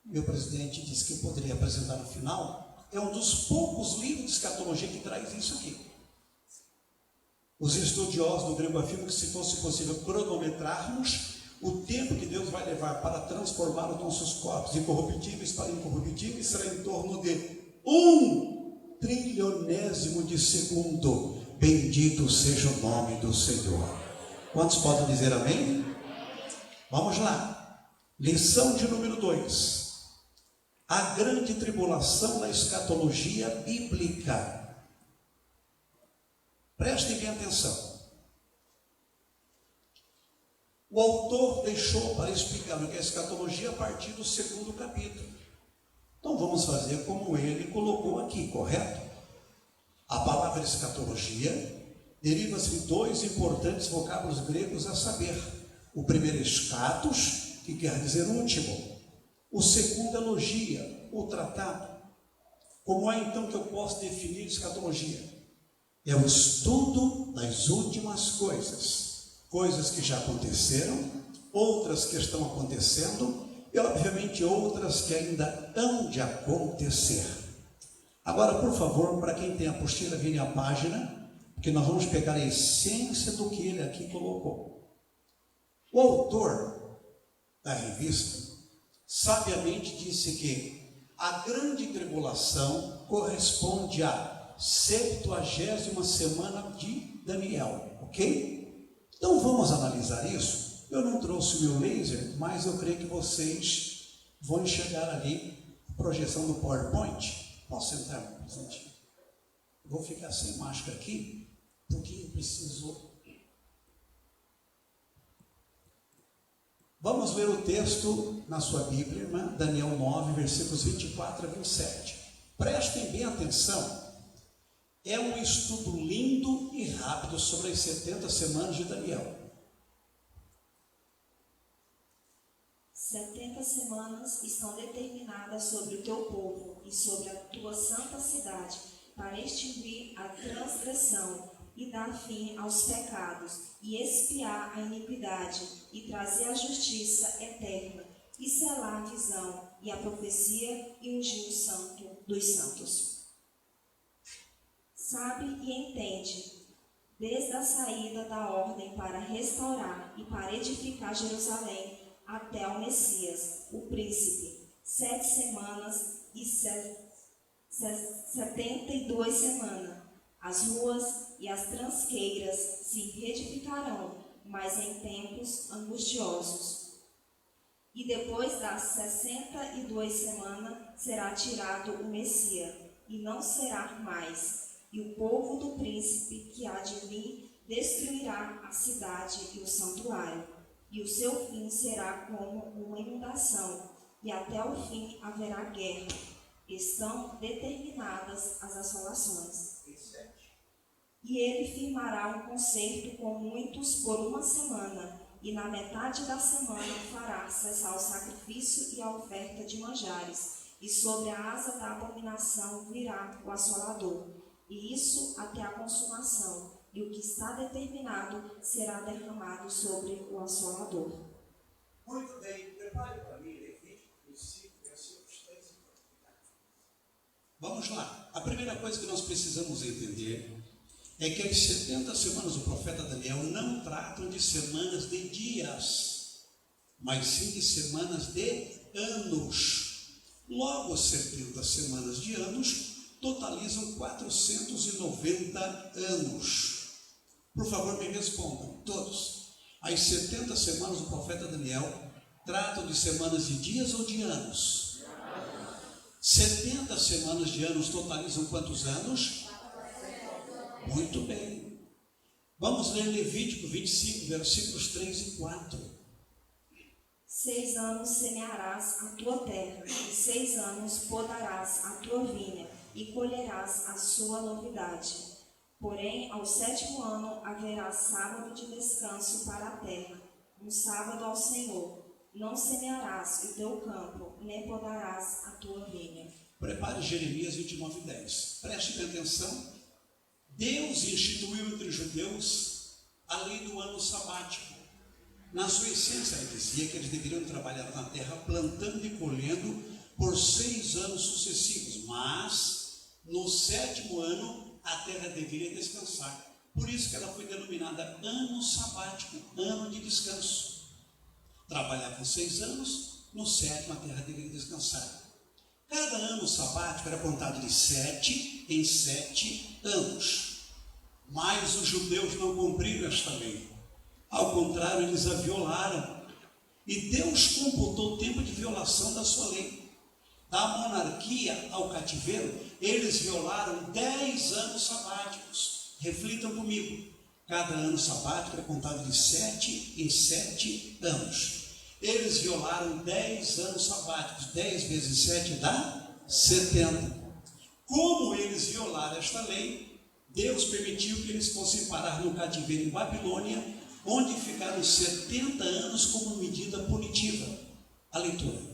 meu presidente disse que eu poderia apresentar no final, é um dos poucos livros de escatologia que traz isso aqui. Os estudiosos do grego afirmam que, se fosse possível cronometrarmos o tempo que Deus vai levar para transformar os nossos corpos de corruptíveis para incorruptíveis, será em torno de 1 trilionésimo de segundo. Bendito seja o nome do Senhor. Quantos podem dizer amém? Vamos lá. Lição de número 2. A grande tribulação da escatologia bíblica. Prestem bem atenção. O autor deixou para explicar o que é escatologia a partir do 2º capítulo. Então vamos fazer como ele colocou aqui, correto? A palavra escatologia deriva-se de 2 importantes vocábulos gregos, a saber, o primeiro é escatos, que quer dizer último. O segundo é logia, o tratado. Como é então que eu posso definir escatologia? É o estudo das últimas coisas, coisas que já aconteceram, outras que estão acontecendo e obviamente outras que ainda hão de acontecer. Agora, por favor, para quem tem a apostila, vire a página, porque nós vamos pegar a essência do que ele aqui colocou. O autor da revista sabiamente disse que a grande tribulação corresponde à 70ª semana de Daniel, ok? Então vamos analisar isso. Eu não trouxe o meu laser, mas eu creio que vocês vão enxergar ali a projeção do PowerPoint. Posso sentar, presidente? Vou ficar sem máscara aqui, porque eu preciso. Vamos ler o texto na sua Bíblia, irmã, Daniel 9, versículos 24 a 27. Prestem bem atenção. É um estudo lindo e rápido sobre as 70 semanas de Daniel. 70 semanas estão determinadas sobre o teu povo e sobre a tua santa cidade, para extinguir a transgressão e dar fim aos pecados, e expiar a iniquidade, e trazer a justiça eterna, e selar a visão e a profecia, e ungir o santo dos santos. Sabe e entende, desde a saída da ordem para restaurar e para edificar Jerusalém até o Messias, o príncipe, 7 semanas e 72 semanas. As ruas e as tranqueiras se reedificarão, mas em tempos angustiosos. E depois das 62 semanas será tirado o Messias, e não será mais. E o povo do príncipe que há de vir destruirá a cidade e o santuário, e o seu fim será como uma inundação, e até o fim haverá guerra. Estão determinadas as assolações. E ele firmará um concerto com muitos por uma semana, e na metade da semana fará cessar o sacrifício e a oferta de manjares, e sobre a asa da abominação virá o assolador, e isso até a consumação, e o que está determinado será derramado sobre o assolador. Muito bem, prepare para mim Levítico 5, versículos 3 e 4. Vamos lá. A primeira coisa que nós precisamos entender é que as 70 semanas do profeta Daniel não tratam de semanas de dias, mas sim de semanas de anos. Logo, 70 semanas de anos totalizam 490 anos. Por favor, me respondam, todos. As 70 semanas do profeta Daniel tratam de semanas de dias ou de anos? 70 semanas de anos totalizam quantos anos? Muito bem. Vamos ler Levítico 25, versículos 3 e 4. 6 anos semearás a tua terra, e 6 anos podarás a tua vinha, e colherás a sua novidade. Porém, ao 7º ano haverá sábado de descanso para a terra, um sábado ao Senhor. Não semearás o teu campo, nem podarás a tua vinha. Prepare Jeremias 29, 10. Preste bem atenção. Deus instituiu entre os judeus a lei do ano sabático. Na sua essência, ele dizia que eles deveriam trabalhar na terra plantando e colhendo por 6 anos sucessivos, mas no 7º ano a terra deveria descansar. Por isso que ela foi denominada ano sabático, ano de descanso. Trabalhavam 6 anos, no 7º a terra deveria descansar. Cada ano sabático era contado de 7 em 7 anos. Mas os judeus não cumpriram esta lei. Ao contrário, eles a violaram. E Deus computou o tempo de violação da sua lei. Da monarquia ao cativeiro, eles violaram 10 anos sabáticos. Reflitam comigo. Cada ano sabático é contado de 7 em 7 anos. Eles violaram 10 anos sabáticos. 10 vezes 7 dá 70. Como eles violaram esta lei, Deus permitiu que eles fossem parar no cativeiro em Babilônia, onde ficaram 70 anos como medida punitiva. A leitura.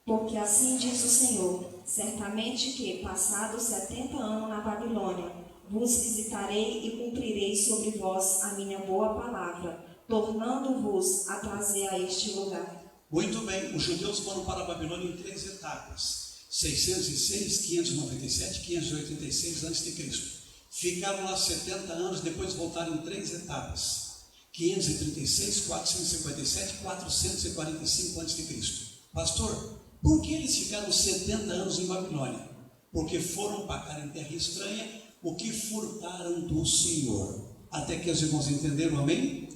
Porque assim diz o Senhor, certamente que, passados 70 anos na Babilônia, vos visitarei e cumprirei sobre vós a minha boa palavra, tornando-vos a trazer a este lugar. Muito bem, os judeus foram para a Babilônia em 3 etapas. 606, 597, 586 a.C. Ficaram lá 70 anos, depois voltaram em 3 etapas. 536, 457, 445 a.C. Pastor, por que eles ficaram 70 anos em Babilônia? Porque foram pagar em terra estranha o que furtaram do Senhor. Até que os irmãos entenderam, amém?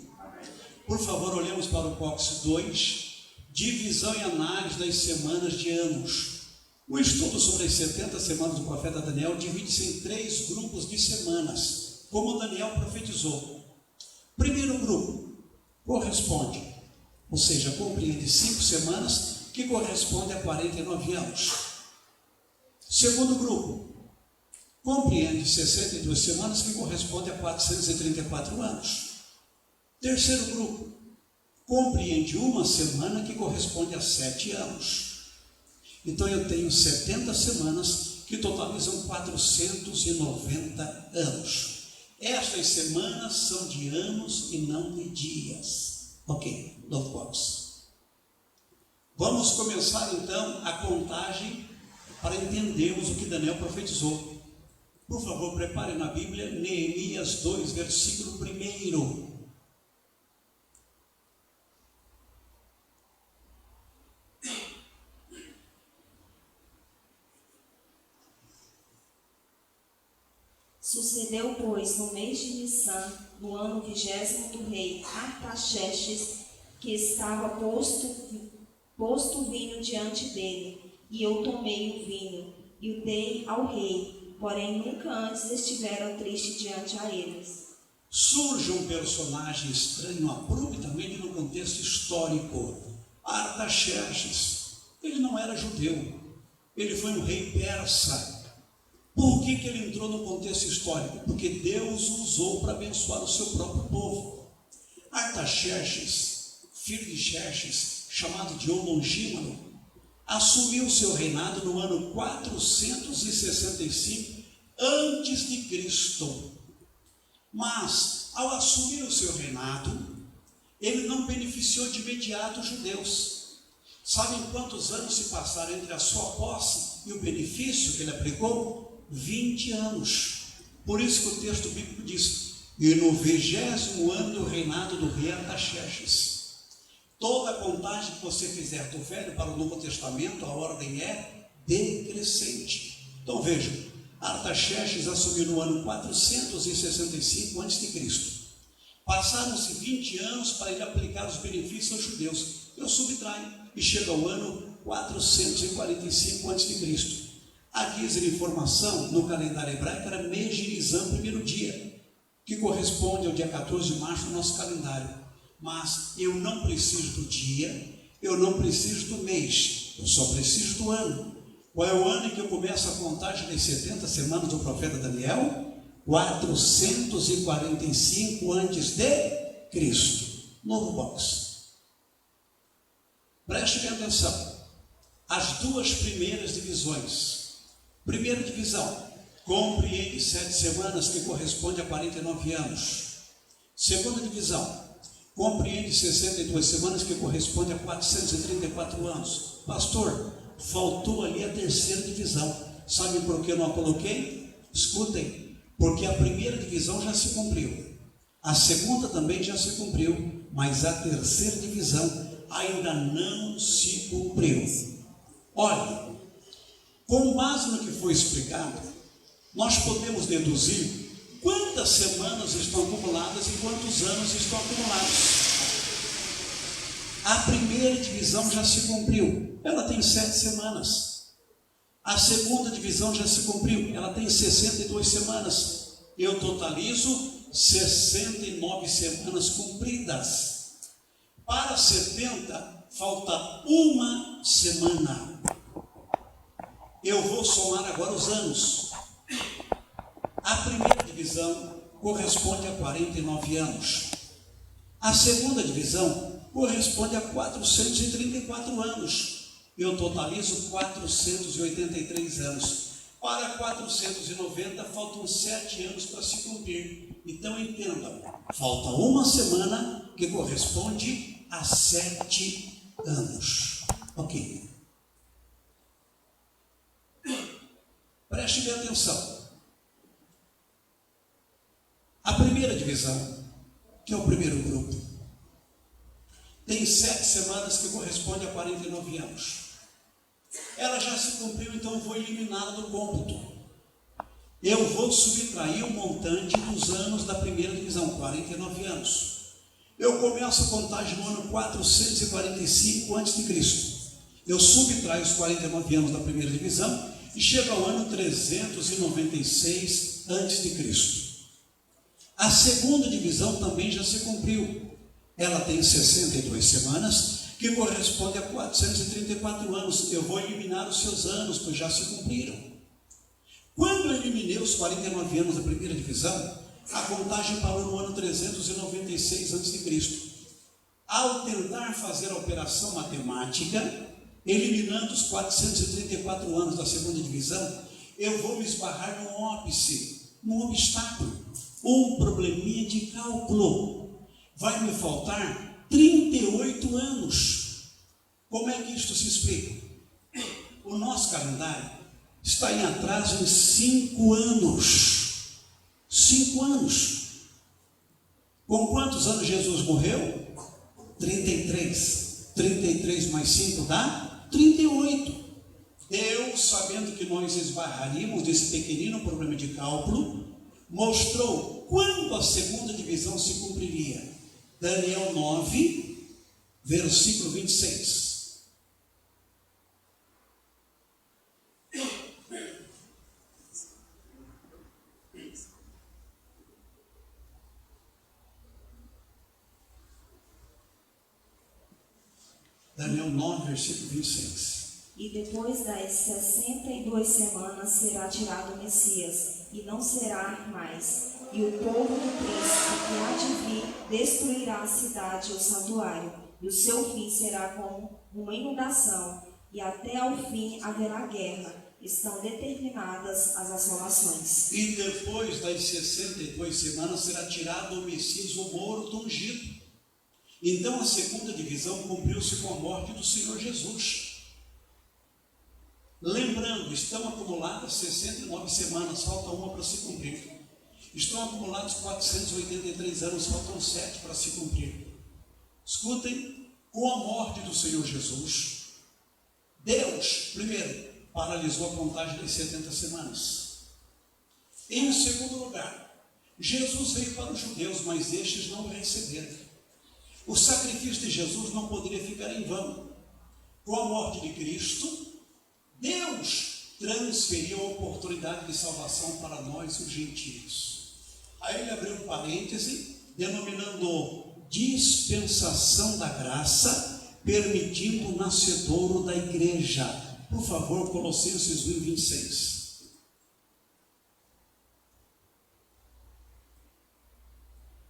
Por favor, olhemos para o box 2, divisão e análise das semanas de anos. O estudo sobre as 70 semanas do profeta Daniel divide-se em 3 grupos de semanas, como Daniel profetizou. Primeiro grupo corresponde, ou seja, compreende 5 semanas, que corresponde a 49 anos. Segundo grupo compreende 62 semanas, que corresponde a 434 anos. Terceiro grupo compreende 1 semana, que corresponde a 7 anos. Então eu tenho 70 semanas que totalizam 490 anos. Estas semanas são de anos e não de dias. Ok, note box. Vamos começar então a contagem para entendermos o que Daniel profetizou. Por favor, prepare na Bíblia Neemias 2, versículo 1. Sucedeu, pois, no mês de Nissan, no ano 20º do rei Artaxerxes, que estava posto o vinho diante dele, e eu tomei o vinho, e o dei ao rei, porém nunca antes estivera triste diante a eles. Surge um personagem estranho abruptamente no contexto histórico. Artaxerxes, ele não era judeu, ele foi um rei persa. Por que ele entrou no contexto histórico? Porque Deus o usou para abençoar o seu próprio povo. Artaxerxes, filho de Xerxes, chamado de Longímano, assumiu seu reinado no ano 465 antes de Cristo. Mas, ao assumir o seu reinado, ele não beneficiou de imediato os judeus. Sabem quantos anos se passaram entre a sua posse e o benefício que ele aplicou? 20 anos. Por isso que o texto bíblico diz: e no 20º ano do reinado do rei Artaxerxes. Toda a contagem que você fizer do Velho para o Novo Testamento, a ordem é decrescente. Então vejam, Artaxerxes assumiu no ano 465 a.C. Passaram-se 20 anos para ele aplicar os benefícios aos judeus. Eu subtraio e chega ao ano 445 a.C. Aqui a informação no calendário hebraico era mês de Nisan, primeiro dia, que corresponde ao dia 14 de março do nosso calendário. Mas eu não preciso do dia, eu não preciso do mês, eu só preciso do ano. Qual é o ano em que eu começo a contagem das 70 semanas do profeta Daniel? 445 a.C. Novo box. Preste bem atenção. As duas primeiras divisões. Primeira divisão, compreende 7 semanas, que corresponde a 49 anos. Segunda divisão, compreende 62 semanas, que corresponde a 434 anos. Pastor, faltou ali a terceira divisão. Sabe por que eu não a coloquei? Escutem, porque a primeira divisão já se cumpriu, a segunda também já se cumpriu, mas a terceira divisão ainda não se cumpriu. Olha, com base no que foi explicado, nós podemos deduzir quantas semanas estão acumuladas e quantos anos estão acumulados. A primeira divisão já se cumpriu, ela tem 7 semanas. A segunda divisão já se cumpriu, ela tem 62 semanas. Eu totalizo 69 semanas cumpridas. Para 70, falta uma semana. Eu vou somar agora os anos. A primeira divisão corresponde a 49 anos. A segunda divisão corresponde a 434 anos. Eu totalizo 483 anos. Para 490 faltam 7 anos para se cumprir. Então entendam, falta uma semana que corresponde a 7 anos. Ok. Preste bem atenção. A primeira divisão, que é o primeiro grupo, tem 7 semanas, que corresponde a 49 anos. Ela já se cumpriu, então eu vou eliminá-la do cômputo. Eu vou subtrair o montante dos anos da primeira divisão, 49 anos. Eu começo a contagem no ano 445 a.C. Eu subtraio os 49 anos da primeira divisão e chego ao ano 396 a.C. A segunda divisão também já se cumpriu. Ela tem 62 semanas, que corresponde a 434 anos. Eu vou eliminar os seus anos, pois já se cumpriram. Quando eu eliminei os 49 anos da primeira divisão, a contagem parou no ano 396 a.C. Ao tentar fazer a operação matemática, eliminando os 434 anos da segunda divisão, eu vou me esbarrar num óbice, num obstáculo, um probleminha de cálculo. Vai me faltar 38 anos. Como é que isto se explica? O nosso calendário está em atraso em 5 anos. 5 anos. Com quantos anos Jesus morreu? 33. 33 mais 5 dá 38. Deus, sabendo que nós esbarraríamos desse pequenino problema de cálculo, mostrou quando a segunda divisão se cumpriria. Daniel 9, versículo 26. Daniel 9, versículo 26. E depois das 62 semanas será tirado o Messias, e não será mais. E o povo do príncipe que há de vir destruirá a cidade e o santuário, e o seu fim será como uma inundação, e até ao fim haverá guerra. Estão determinadas as assolações. E depois das 62 semanas será tirado o Messias, o morto ungido. Então a segunda divisão cumpriu-se com a morte do Senhor Jesus. Lembrando, estão acumuladas 69 semanas, falta uma para se cumprir. Estão acumulados 483 anos, faltam 7 para se cumprir. Escutem, com a morte do Senhor Jesus, Deus, primeiro, paralisou a contagem das 70 semanas. Em segundo lugar, Jesus veio para os judeus, mas estes não o receberam. O sacrifício de Jesus não poderia ficar em vão. Com a morte de Cristo, Deus transferiu a oportunidade de salvação para nós, os gentios. Aí ele abriu um parêntese, denominando dispensação da graça, permitindo o nascedouro da igreja. Por favor, Colossenses 1, 26.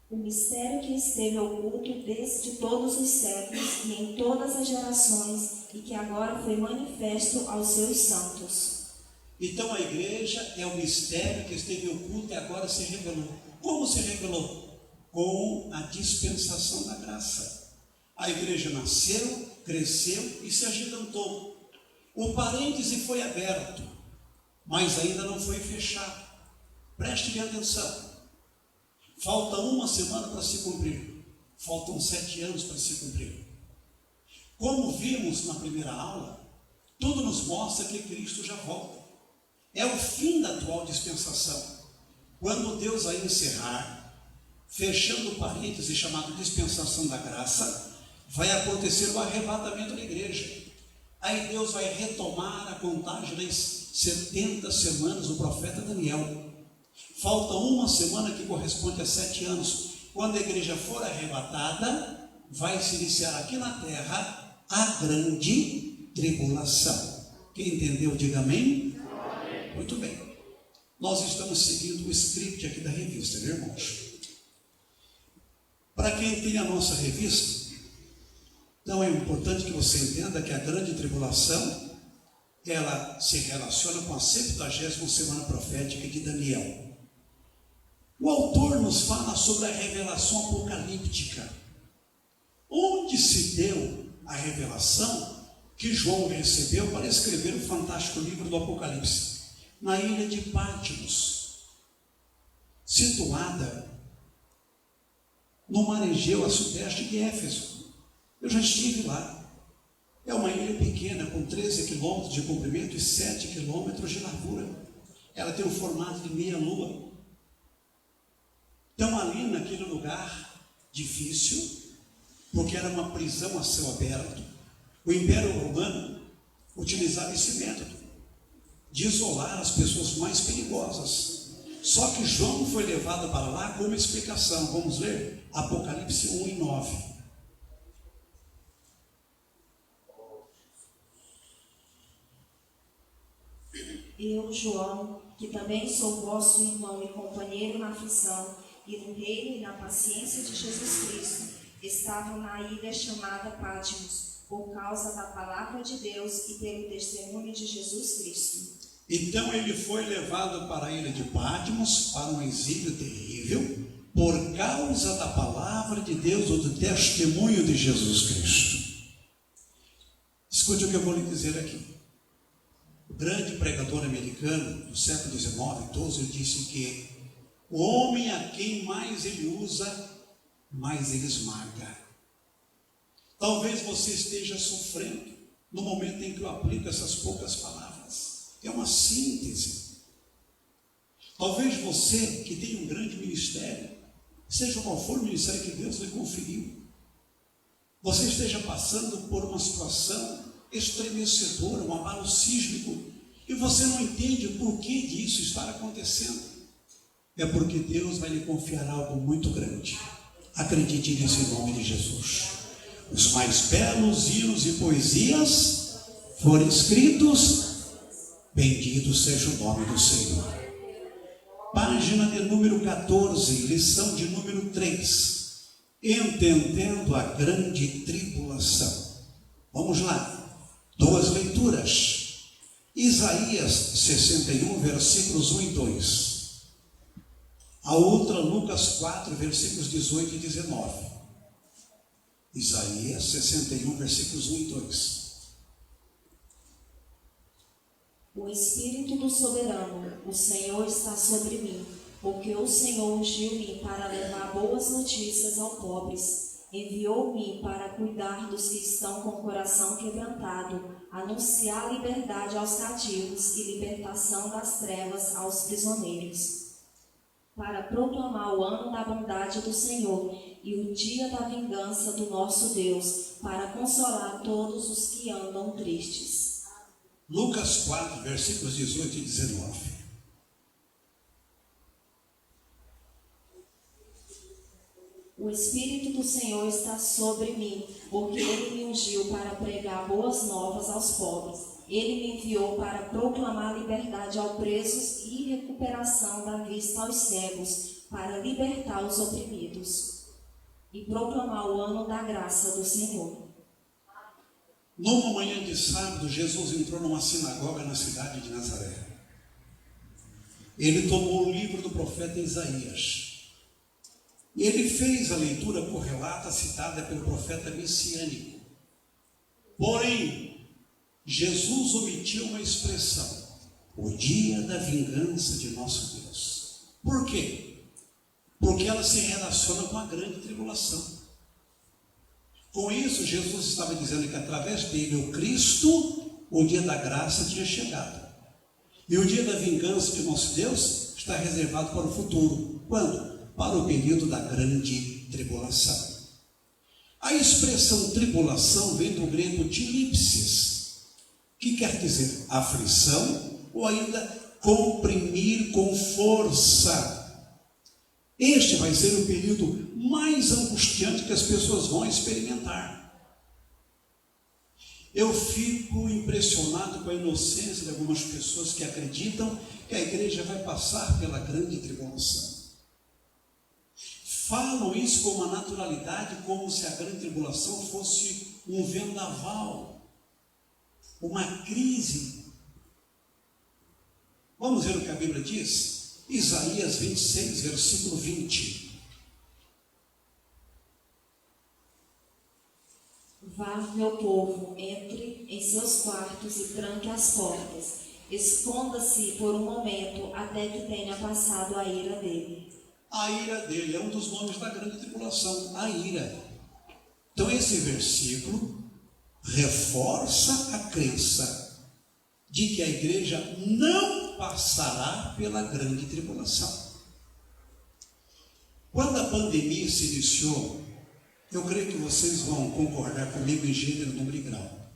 O mistério que esteve oculto desde todos os séculos e em todas as gerações, e que agora foi manifesto aos seus santos. Então a igreja é o mistério que esteve oculto e agora se revelou. Como se revelou? Com a dispensação da graça. A igreja nasceu, cresceu e se agigantou. O parêntese foi aberto, mas ainda não foi fechado. Preste bem atenção. Falta uma semana para se cumprir. Faltam 7 anos para se cumprir. Como vimos na primeira aula, tudo nos mostra que Cristo já volta. É o fim da atual dispensação. Quando Deus vai encerrar, fechando o parêntese chamado dispensação da graça, vai acontecer o arrebatamento da igreja. Aí Deus vai retomar a contagem das 70 semanas do profeta Daniel. Falta uma semana que corresponde a 7 anos. Quando a igreja for arrebatada, vai se iniciar aqui na terra a grande tribulação. Quem entendeu, diga amém. Amém. Muito bem. Nós estamos seguindo o script aqui da revista, viu, irmãos? Para quem tem a nossa revista, então é importante que você entenda que a grande tribulação, ela se relaciona com a 70ª semana profética de Daniel. O autor nos fala sobre a revelação apocalíptica. Onde se deu a revelação que João recebeu para escrever o fantástico livro do Apocalipse? Na ilha de Patmos, situada no mar Egeu, a sudeste de Éfeso. Eu já estive lá. É uma ilha pequena, com 13 quilômetros de comprimento e 7 quilômetros de largura. Ela tem o formato de meia lua. Então, ali naquele lugar difícil, porque era uma prisão a céu aberto, o Império Romano utilizava esse método de isolar as pessoas mais perigosas. Só que João foi levado para lá com uma explicação. Vamos ler Apocalipse 1 e 9. Eu, João, que também sou vosso irmão e companheiro na aflição, e no reino e na paciência de Jesus Cristo, estava na ilha chamada Patmos, por causa da palavra de Deus e pelo testemunho de Jesus Cristo. Então ele foi levado para a ilha de Patmos, para um exílio terrível, por causa da palavra de Deus ou do testemunho de Jesus Cristo. Escute o que eu vou lhe dizer aqui. grande pregador americano do século XIX, ele disse que o homem a quem mais ele usa, mais ele esmaga. Talvez você esteja sofrendo no momento em que eu aplico essas poucas palavras. É uma síntese. Talvez você que tem um grande ministério, seja qual for o ministério que Deus lhe conferiu, você esteja passando por uma situação estremecedora, um abalo sísmico, e você não entende o porquê disso estar acontecendo. É porque Deus vai lhe confiar algo muito grande. Acredite nisso em nome de Jesus. Os mais belos hinos e poesias foram escritos, bendito seja o nome do Senhor. Página de número 14, lição de número 3. Entendendo a grande tribulação. Vamos lá, 2 leituras. Isaías 61, versículos 1 e 2. A outra, Lucas 4, versículos 18 e 19. Isaías 61, versículos 1 e 2. O Espírito do Soberano, o Senhor está sobre mim, porque o Senhor ungiu-me para levar boas notícias aos pobres. Enviou-me para cuidar dos que estão com o coração quebrantado, anunciar liberdade aos cativos e libertação das trevas aos prisioneiros, para proclamar o ano da bondade do Senhor e o dia da vingança do nosso Deus, para consolar todos os que andam tristes. Lucas 4, versículos 18 e 19. O Espírito do Senhor está sobre mim, porque Ele me ungiu para pregar boas novas aos pobres. Ele me enviou para proclamar liberdade aos presos e recuperação da vista aos cegos, para libertar os oprimidos e proclamar o ano da graça do Senhor. Numa manhã de sábado, Jesus entrou numa sinagoga na cidade de Nazaré. Ele tomou o livro do profeta Isaías. E ele fez a leitura correlata citada pelo profeta messiânico. Porém, Jesus omitiu uma expressão: o dia da vingança de nosso Deus. Por quê? Porque ela se relaciona com a grande tribulação. Com isso, Jesus estava dizendo que através dele, o Cristo, o dia da graça tinha chegado. E o dia da vingança de nosso Deus está reservado para o futuro. Quando? Para o período da grande tribulação. A expressão tribulação vem do grego tilipsis, que quer dizer aflição ou ainda comprimir com força. Este vai ser o período mais angustiante que as pessoas vão experimentar. Eu fico impressionado com a inocência de algumas pessoas que acreditam que a igreja vai passar pela grande tribulação. Falam isso com uma naturalidade, como se a grande tribulação fosse um vendaval, uma crise. Vamos ver o que a Bíblia diz? Isaías 26, versículo 20. Vá, meu povo, entre em seus quartos e tranque as portas. Esconda-se por um momento até que tenha passado a ira dele. A ira dele é um dos nomes da grande tribulação, a ira. Então esse versículo reforça a crença de que a igreja não passará pela grande tribulação. Quando a pandemia se iniciou, eu creio que vocês vão concordar comigo em gênero, número e grau.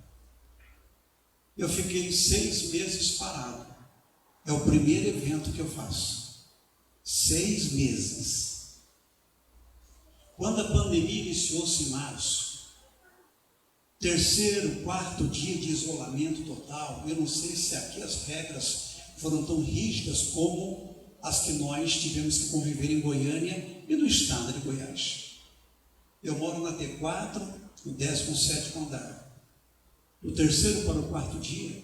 Eu fiquei 6 meses parado. É o primeiro evento que eu faço. 6 meses. Quando a pandemia iniciou-se em março, 3º, 4º dia de isolamento total, eu não sei se aqui as regras foram tão rígidas como as que nós tivemos que conviver em Goiânia e no estado de Goiás. Eu moro na T4, no 17º andar. Do 3º para o 4º dia,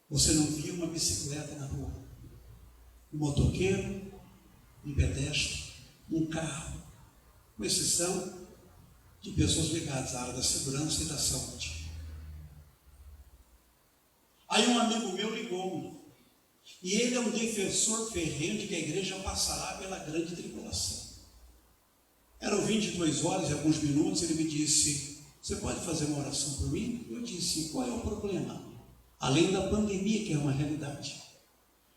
você não via uma bicicleta na rua, um motoqueiro, um pedestre, um carro, com exceção de pessoas ligadas à área da segurança e da saúde. Aí um amigo meu ligou ligou-me. E ele é um defensor ferrenho de que a igreja passará pela grande tribulação. Eram 22 horas e alguns minutos, ele me disse: você pode fazer uma oração por mim? Eu disse: qual é o problema? Além da pandemia, que é uma realidade.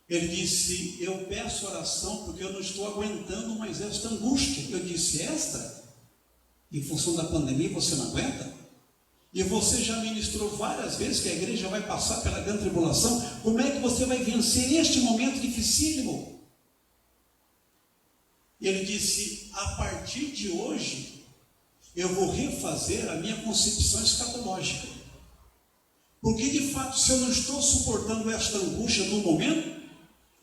Ele disse: eu peço oração porque eu não estou aguentando mais esta angústia. Eu disse: esta? Em função da pandemia você não aguenta? E você já ministrou várias vezes que a igreja vai passar pela grande tribulação. Como é que você vai vencer este momento dificílimo? Ele disse: a partir de hoje eu vou refazer a minha concepção escatológica. Porque de fato, se eu não estou suportando esta angústia no momento,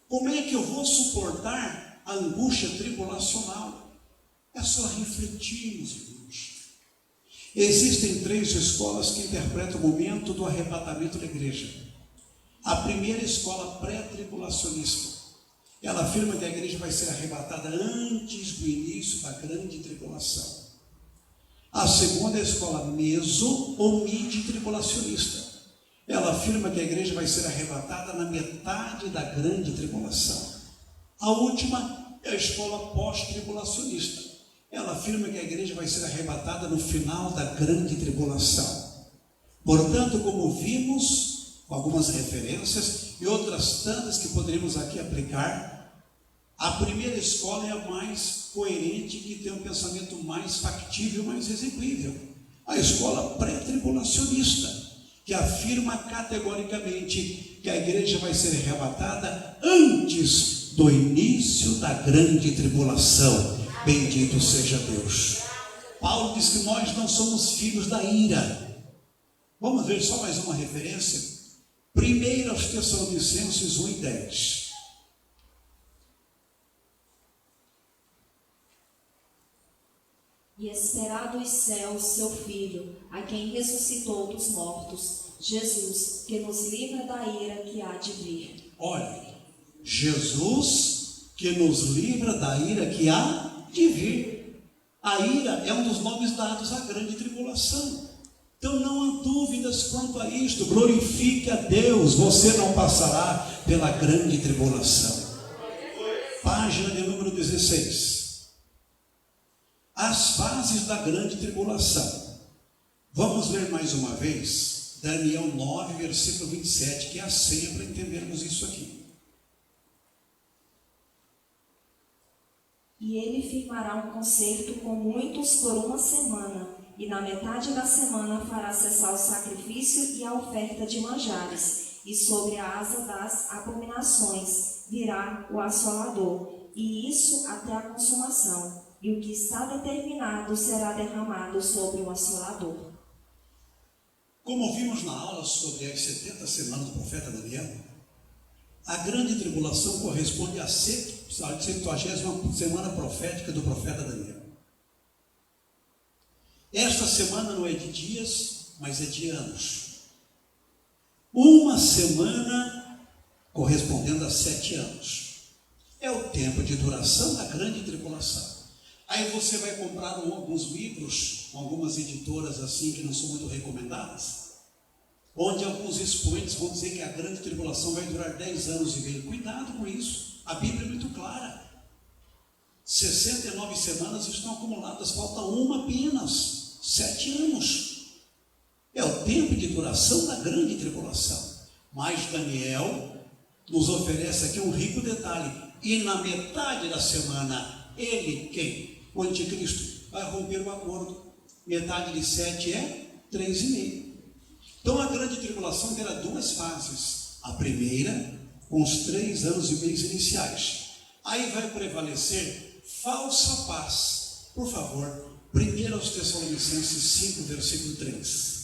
como é que eu vou suportar a angústia tribulacional? É só refletirmos, irmãos. Existem 3 escolas que interpretam o momento do arrebatamento da igreja. A primeira escola pré-tribulacionista. Ela afirma que a igreja vai ser arrebatada antes do início da grande tribulação. A segunda é a escola meso ou mid-tribulacionista. Ela afirma que a igreja vai ser arrebatada na metade da grande tribulação. A última é a escola pós-tribulacionista. Ela afirma que a igreja vai ser arrebatada no final da grande tribulação. Portanto, como vimos, com algumas referências e outras tantas que poderíamos aqui aplicar, a primeira escola é a mais coerente, que tem um pensamento mais factível, mais execuível. A escola pré-tribulacionista, que afirma categoricamente que a igreja vai ser arrebatada antes do início da grande tribulação. Bendito seja Deus. Paulo diz que nós não somos filhos da ira. Vamos ver só mais uma referência. 1 aos Tessalonicenses 1:10. E esperar dos céus seu Filho, a quem ressuscitou dos mortos, Jesus, que nos livra da ira que há de vir. Olha, Jesus que nos livra da ira que há de vir. A ira é um dos nomes dados à grande tribulação. Então não há dúvidas quanto a isto. Glorifique a Deus, você não passará pela grande tribulação. Página de número 16. As fases da grande tribulação. Vamos ler mais uma vez Daniel 9, versículo 27, que é a senha para entendermos isso aqui. E ele firmará um concerto com muitos por uma semana, e na metade da semana fará cessar o sacrifício e a oferta de manjares, e sobre a asa das abominações virá o assolador, e isso até a consumação, e o que está determinado será derramado sobre o assolador. Como vimos na aula sobre as 70 semanas do profeta Daniel, a grande tribulação corresponde à 70ª semana profética do profeta Daniel. Esta semana não é de dias, mas é de anos. Uma semana correspondendo a 7 anos. É o tempo de duração da grande tribulação. Aí você vai comprar alguns livros, algumas editoras assim que não são muito recomendadas, onde alguns expoentes vão dizer que a grande tribulação vai durar 10 anos e meio. Cuidado com isso, a Bíblia é muito clara. 69 semanas estão acumuladas, falta uma apenas, 7 anos. É o tempo de duração da grande tribulação. Mas Daniel nos oferece aqui um rico detalhe. E na metade da semana, ele, quem? O anticristo, vai romper o acordo. Metade de 7 é 3,5. Então a grande tribulação terá 2 fases. A primeira, com os 3 anos e meio iniciais. Aí vai prevalecer falsa paz. Por favor, 1 aos Tessalonicenses 5, versículo 3.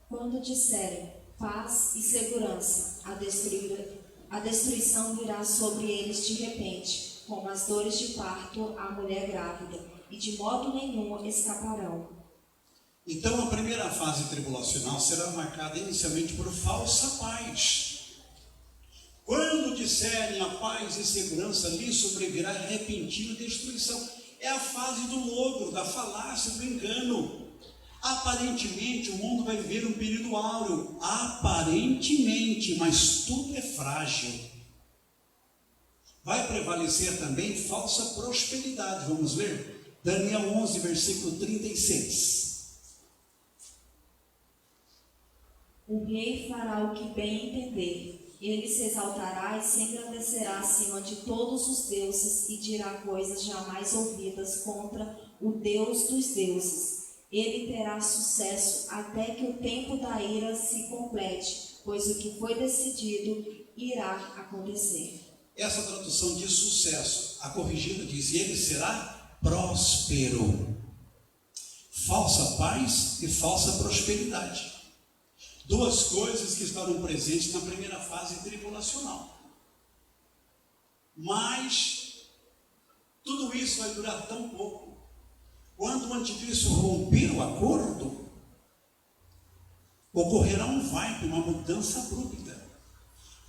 Quando disserem paz e segurança, a destruição virá sobre eles de repente, como as dores de parto à mulher grávida, e de modo nenhum escaparão. Então a primeira fase tribulacional será marcada inicialmente por falsa paz. Quando disserem a paz e segurança, lhe sobrevirá repentina destruição. É a fase do logro, da falácia, do engano. Aparentemente o mundo vai viver um período áureo, aparentemente, mas tudo é frágil. Vai prevalecer também falsa prosperidade. Vamos ler? Daniel 11, versículo 36. O rei fará o que bem entender. Ele se exaltará e se engrandecerá acima de todos os deuses e dirá coisas jamais ouvidas contra o Deus dos deuses. Ele terá sucesso até que o tempo da ira se complete, pois o que foi decidido irá acontecer. Essa tradução diz sucesso. A corrigida diz: ele será próspero. Falsa paz e falsa prosperidade. Duas coisas que estarão presentes na primeira fase tribulacional. Mas tudo isso vai durar tão pouco. Quando o anticristo romper o acordo, ocorrerá um vai, uma mudança abrupta.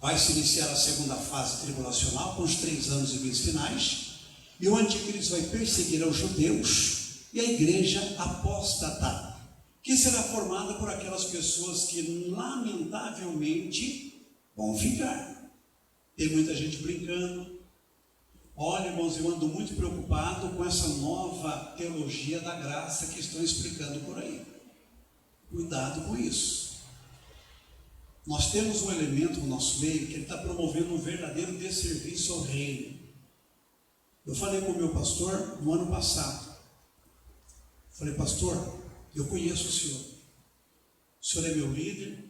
Vai se iniciar a segunda fase tribulacional com os 3 anos e meio finais, e o anticristo vai perseguir aos judeus e a igreja apóstata, que será formada por aquelas pessoas que lamentavelmente vão ficar. Tem muita gente brincando. Olha, irmãos, eu ando muito preocupado com essa nova teologia da graça que estão explicando por aí. Cuidado com isso. Nós temos um elemento no nosso meio que ele está promovendo um verdadeiro desserviço ao reino. Eu falei com o meu pastor no ano passado. Falei: pastor, eu conheço o senhor. O senhor é meu líder.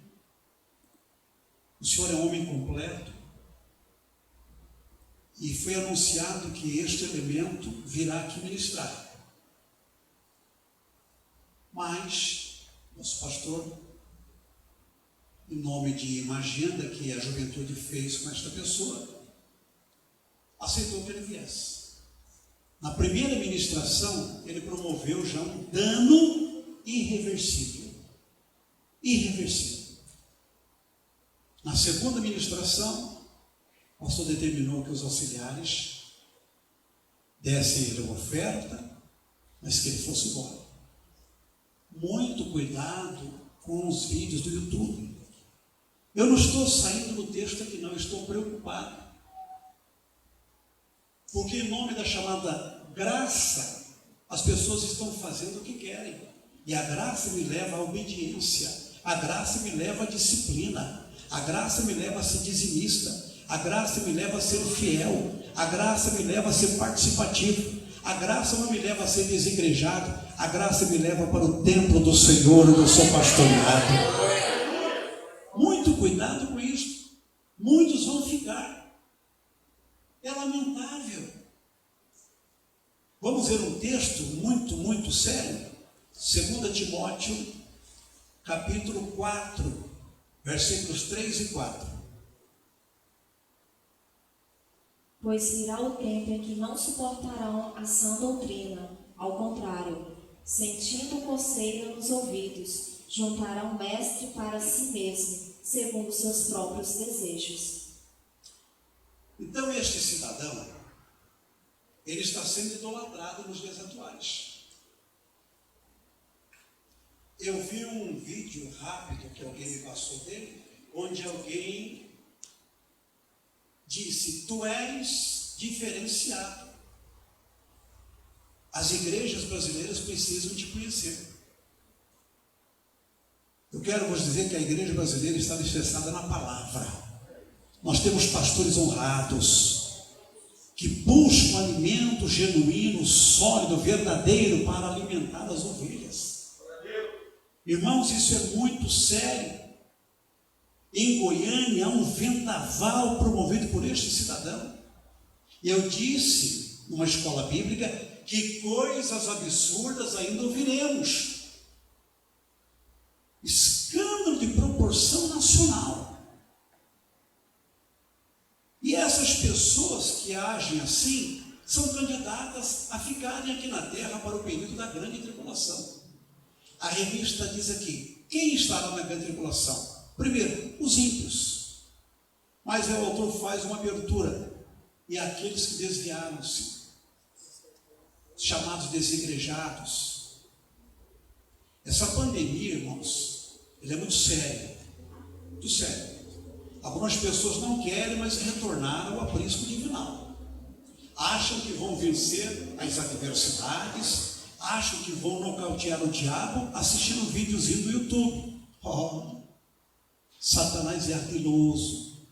O senhor é um homem completo. E foi anunciado que este elemento virá aqui ministrar. Mas, nosso pastor, em nome de uma agenda que a juventude fez com esta pessoa, aceitou que ele viesse. Na primeira ministração, ele promoveu já um dano irreversível. Irreversível. Na segunda ministração, o pastor determinou que os auxiliares dessem ele uma oferta, mas que ele fosse embora. Muito cuidado com os vídeos do YouTube. Eu não estou saindo do texto aqui não, eu estou preocupado. Porque em nome da chamada graça, as pessoas estão fazendo o que querem. E a graça me leva à obediência, a graça me leva à disciplina, a graça me leva a ser dizimista, a graça me leva a ser fiel, a graça me leva a ser participativo, a graça não me leva a ser desigrejado, a graça me leva para o templo do Senhor, onde eu sou pastoreado. Muito cuidado com isso. Muitos vão ficar. É lamentável. Vamos ver um texto muito sério. 2 Timóteo, capítulo 4, versículos 3 e 4. Pois virá o tempo em que não suportarão a sã doutrina, ao contrário, sentindo coceira nos ouvidos, juntarão mestre para si mesmo, segundo seus próprios desejos. Então este cidadão, ele está sendo idolatrado nos dias atuais. Eu vi um vídeo rápido que alguém me passou dele, onde alguém disse: tu és diferenciado. As igrejas brasileiras precisam te conhecer. Eu quero vos dizer que a igreja brasileira está alicerçada na palavra. Nós temos pastores honrados, que buscam alimento genuíno, sólido, verdadeiro, para alimentar as ovelhas. Irmãos, isso é muito sério. Em Goiânia há um vendaval promovido por este cidadão. E eu disse, numa escola bíblica, que coisas absurdas ainda ouviremos. Escândalo de proporção nacional. E essas pessoas que agem assim são candidatas a ficarem aqui na terra para o período da grande tribulação. A revista diz aqui: quem estará na grande tribulação? Primeiro, os ímpios. Mas o autor faz uma abertura. E aqueles que desviaram-se, chamados desigrejados. Essa pandemia, irmãos, ela é muito séria. Muito séria. Algumas pessoas não querem, mas retornar ao aprisco divinal. Acham que vão vencer as adversidades, acham que vão nocautear o diabo assistindo videozinho do YouTube. Oh, Satanás é ardiloso.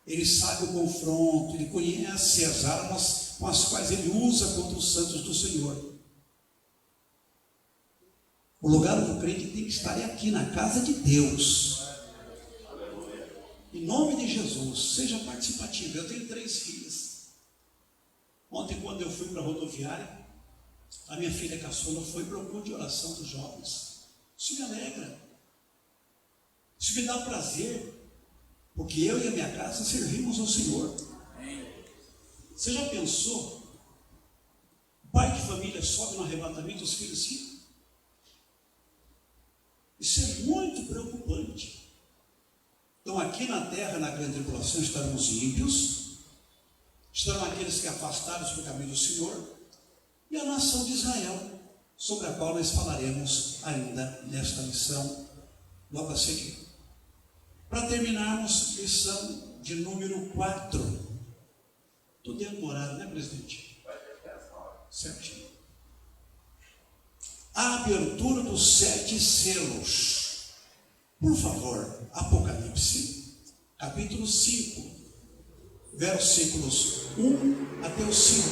Ele sabe o confronto, ele conhece as armas com as quais ele usa contra os santos do Senhor. O lugar do crente tem que estar aqui na casa de Deus. Em nome de Jesus, seja participativo. Eu tenho 3 filhas. Ontem, quando eu fui para a rodoviária, a minha filha caçula foi para o grupo de oração dos jovens. Isso me alegra. Isso me dá prazer, porque eu e a minha casa servimos ao Senhor. Você já pensou? O pai de família sobe no arrebatamento, os filhos ficam. Isso é muito preocupante. Então, aqui na terra, na grande tribulação, estarão os ímpios, estarão aqueles que afastaram-se do caminho do Senhor, e a nação de Israel, sobre a qual nós falaremos ainda nesta lição, logo a seguir. Para terminarmos, lição de número 4. Estou dentro do horário, né, presidente? Certinho. A abertura dos 7 selos. Por favor, Apocalipse, capítulo 5, versículos 1 até o 5.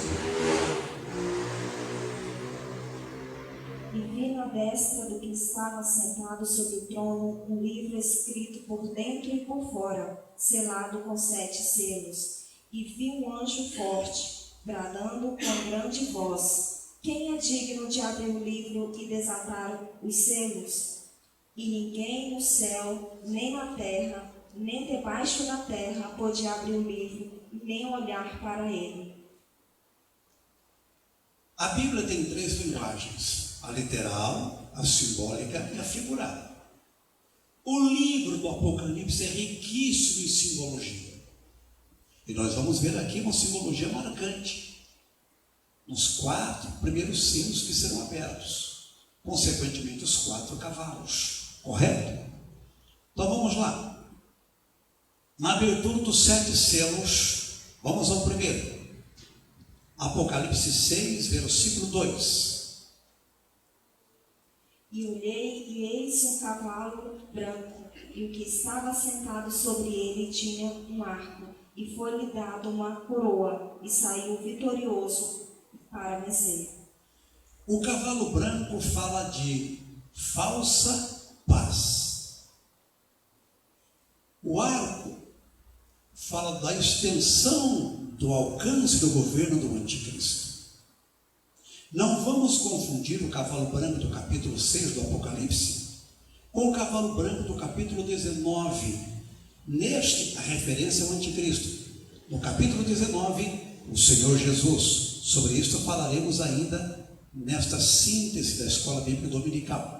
E vi na destra do que estava sentado sobre o trono um livro escrito por dentro e por fora, selado com 7 selos. E vi um anjo forte, bradando com grande voz: quem é digno de abrir o livro e desatar os selos? E ninguém no céu, nem na terra, nem debaixo da terra pôde abrir o livro, nem olhar para ele. A Bíblia tem 3 linguagens: a literal, a simbólica e a figurada. O livro do Apocalipse é riquíssimo em simbologia. E nós vamos ver aqui uma simbologia marcante nos 4 primeiros selos que serão abertos, consequentemente os 4 cavalos. Correto? Então vamos lá. Na abertura dos 7 selos, vamos ao primeiro. Apocalipse 6, versículo 2. E olhei, e eis um cavalo branco, e o que estava sentado sobre ele tinha um arco, e foi-lhe dado uma coroa, e saiu vitorioso para vencer. O cavalo branco fala de falsa paz. O arco fala da extensão do alcance do governo do anticristo. Não vamos confundir o cavalo branco do capítulo 6 do Apocalipse com o cavalo branco do capítulo 19. Neste, a referência ao anticristo. No capítulo 19, o Senhor Jesus. Sobre isso falaremos ainda nesta síntese da escola bíblica dominical.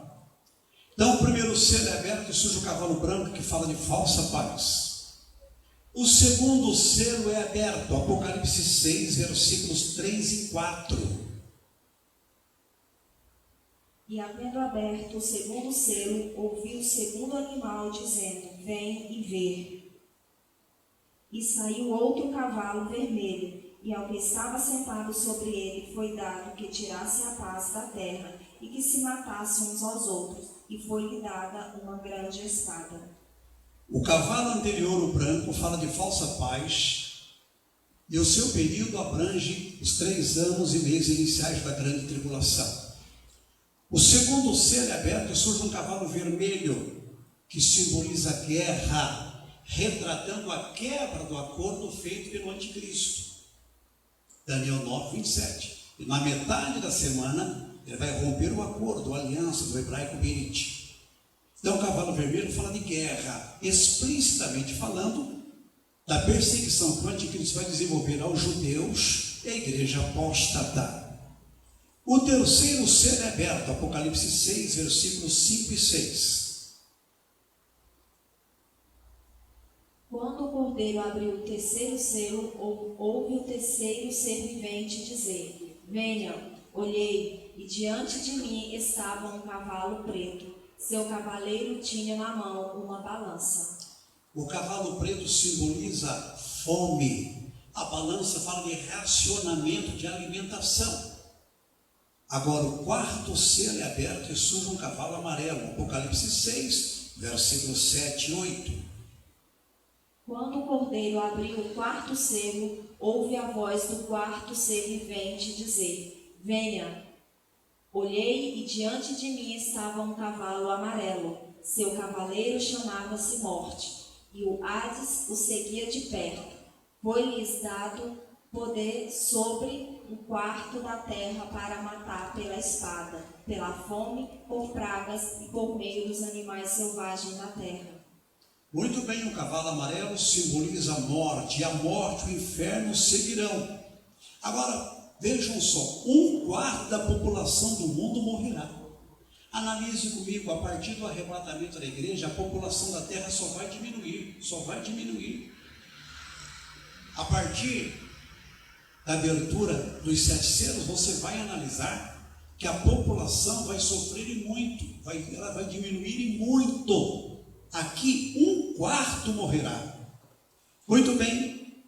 Então, o primeiro selo é aberto e surge o cavalo branco que fala de falsa paz. O segundo selo é aberto, Apocalipse 6, versículos 3 e 4. E havendo aberto o segundo selo, ouvi o segundo animal dizendo: vem e vê. E saiu outro cavalo vermelho, e ao que estava sentado sobre ele foi dado que tirasse a paz da terra, e que se matassem uns aos outros, e foi-lhe dada uma grande espada. O cavalo anterior, o branco, fala de falsa paz, e o seu período abrange os 3 anos e meio iniciais da grande tribulação. O segundo selo é aberto e surge um cavalo vermelho, que simboliza a guerra, retratando a quebra do acordo feito pelo anticristo. Daniel 9, 27. E na metade da semana, ele vai romper o acordo, a aliança do hebraico Berit. Então o cavalo vermelho fala de guerra, explicitamente falando da perseguição que o anticristo vai desenvolver aos judeus e à igreja apóstata. O terceiro selo é aberto, Apocalipse 6, versículos 5 e 6. Quando o cordeiro abriu o terceiro selo, houve o terceiro ser vivente dizer: venham. Olhei, e diante de mim estava um cavalo preto. Seu cavaleiro tinha na mão uma balança. O cavalo preto simboliza fome. A balança fala de racionamento, de alimentação. Agora o quarto selo é aberto e surge um cavalo amarelo. Apocalipse 6, versículos 7 e 8. Quando o cordeiro abriu o quarto selo, ouve a voz do quarto ser vivente dizer: venha. Olhei e diante de mim estava um cavalo amarelo. Seu cavaleiro chamava-se Morte, e o Hades o seguia de perto. Foi-lhes dado poder sobre um quarto da terra para matar pela espada, pela fome, por pragas e por meio dos animais selvagens da terra. Muito bem, o cavalo amarelo simboliza a morte, e a morte e o inferno seguirão. Agora, vejam só, 1/4 da população do mundo morrerá. Analise comigo, a partir do arrebatamento da igreja, a população da terra só vai diminuir, só vai diminuir. A partir da abertura dos 7 selos, você vai analisar que a população vai sofrer e muito, ela vai diminuir e muito. Aqui 1/4 morrerá. Muito bem,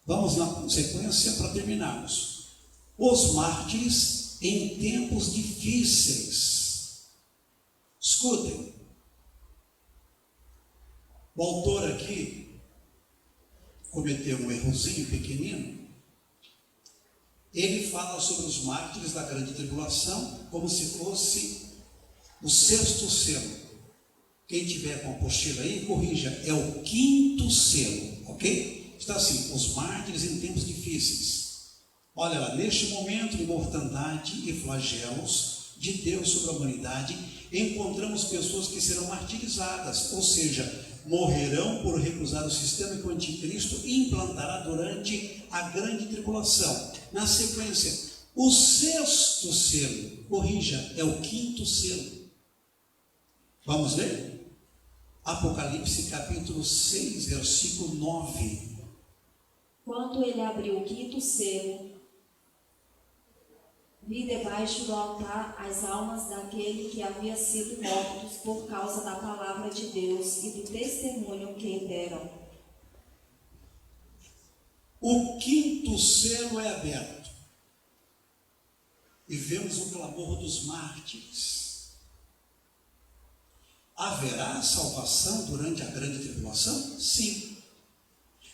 vamos na sequência para terminarmos. Os mártires em tempos difíceis. Escutem, o autor aqui cometeu um errozinho pequenino. Ele fala sobre os mártires da grande tribulação como se fosse o 6º selo. Quem tiver com a apostila aí, corrija, é o 5º selo, ok? Está assim, os mártires em tempos difíceis. Olha lá, neste momento de mortandade e flagelos de Deus sobre a humanidade, encontramos pessoas que serão martirizadas, ou seja, morrerão por recusar o sistema que o anticristo implantará durante a grande tribulação. Na sequência, o 6º selo, corrija, é o 5º selo. Vamos ler? Apocalipse capítulo 6, versículo 9. Quando ele abriu o 5º selo, vi debaixo do altar as almas daquele que havia sido mortos por causa da palavra de Deus e do testemunho que deram. O 5º selo é aberto e vemos o clamor dos mártires. Haverá salvação durante a grande tribulação? Sim.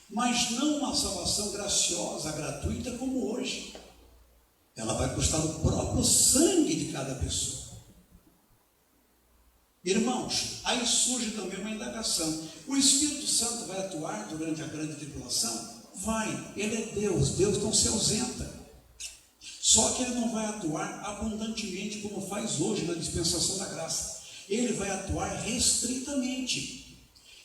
Mas não uma salvação graciosa, gratuita como hoje. Ela vai custar o próprio sangue de cada pessoa. Irmãos, aí surge também uma indagação. O Espírito Santo vai atuar durante a grande tribulação? Vai, ele é Deus, Deus não se ausenta. Só que ele não vai atuar abundantemente como faz hoje na dispensação da graça. Ele vai atuar restritamente.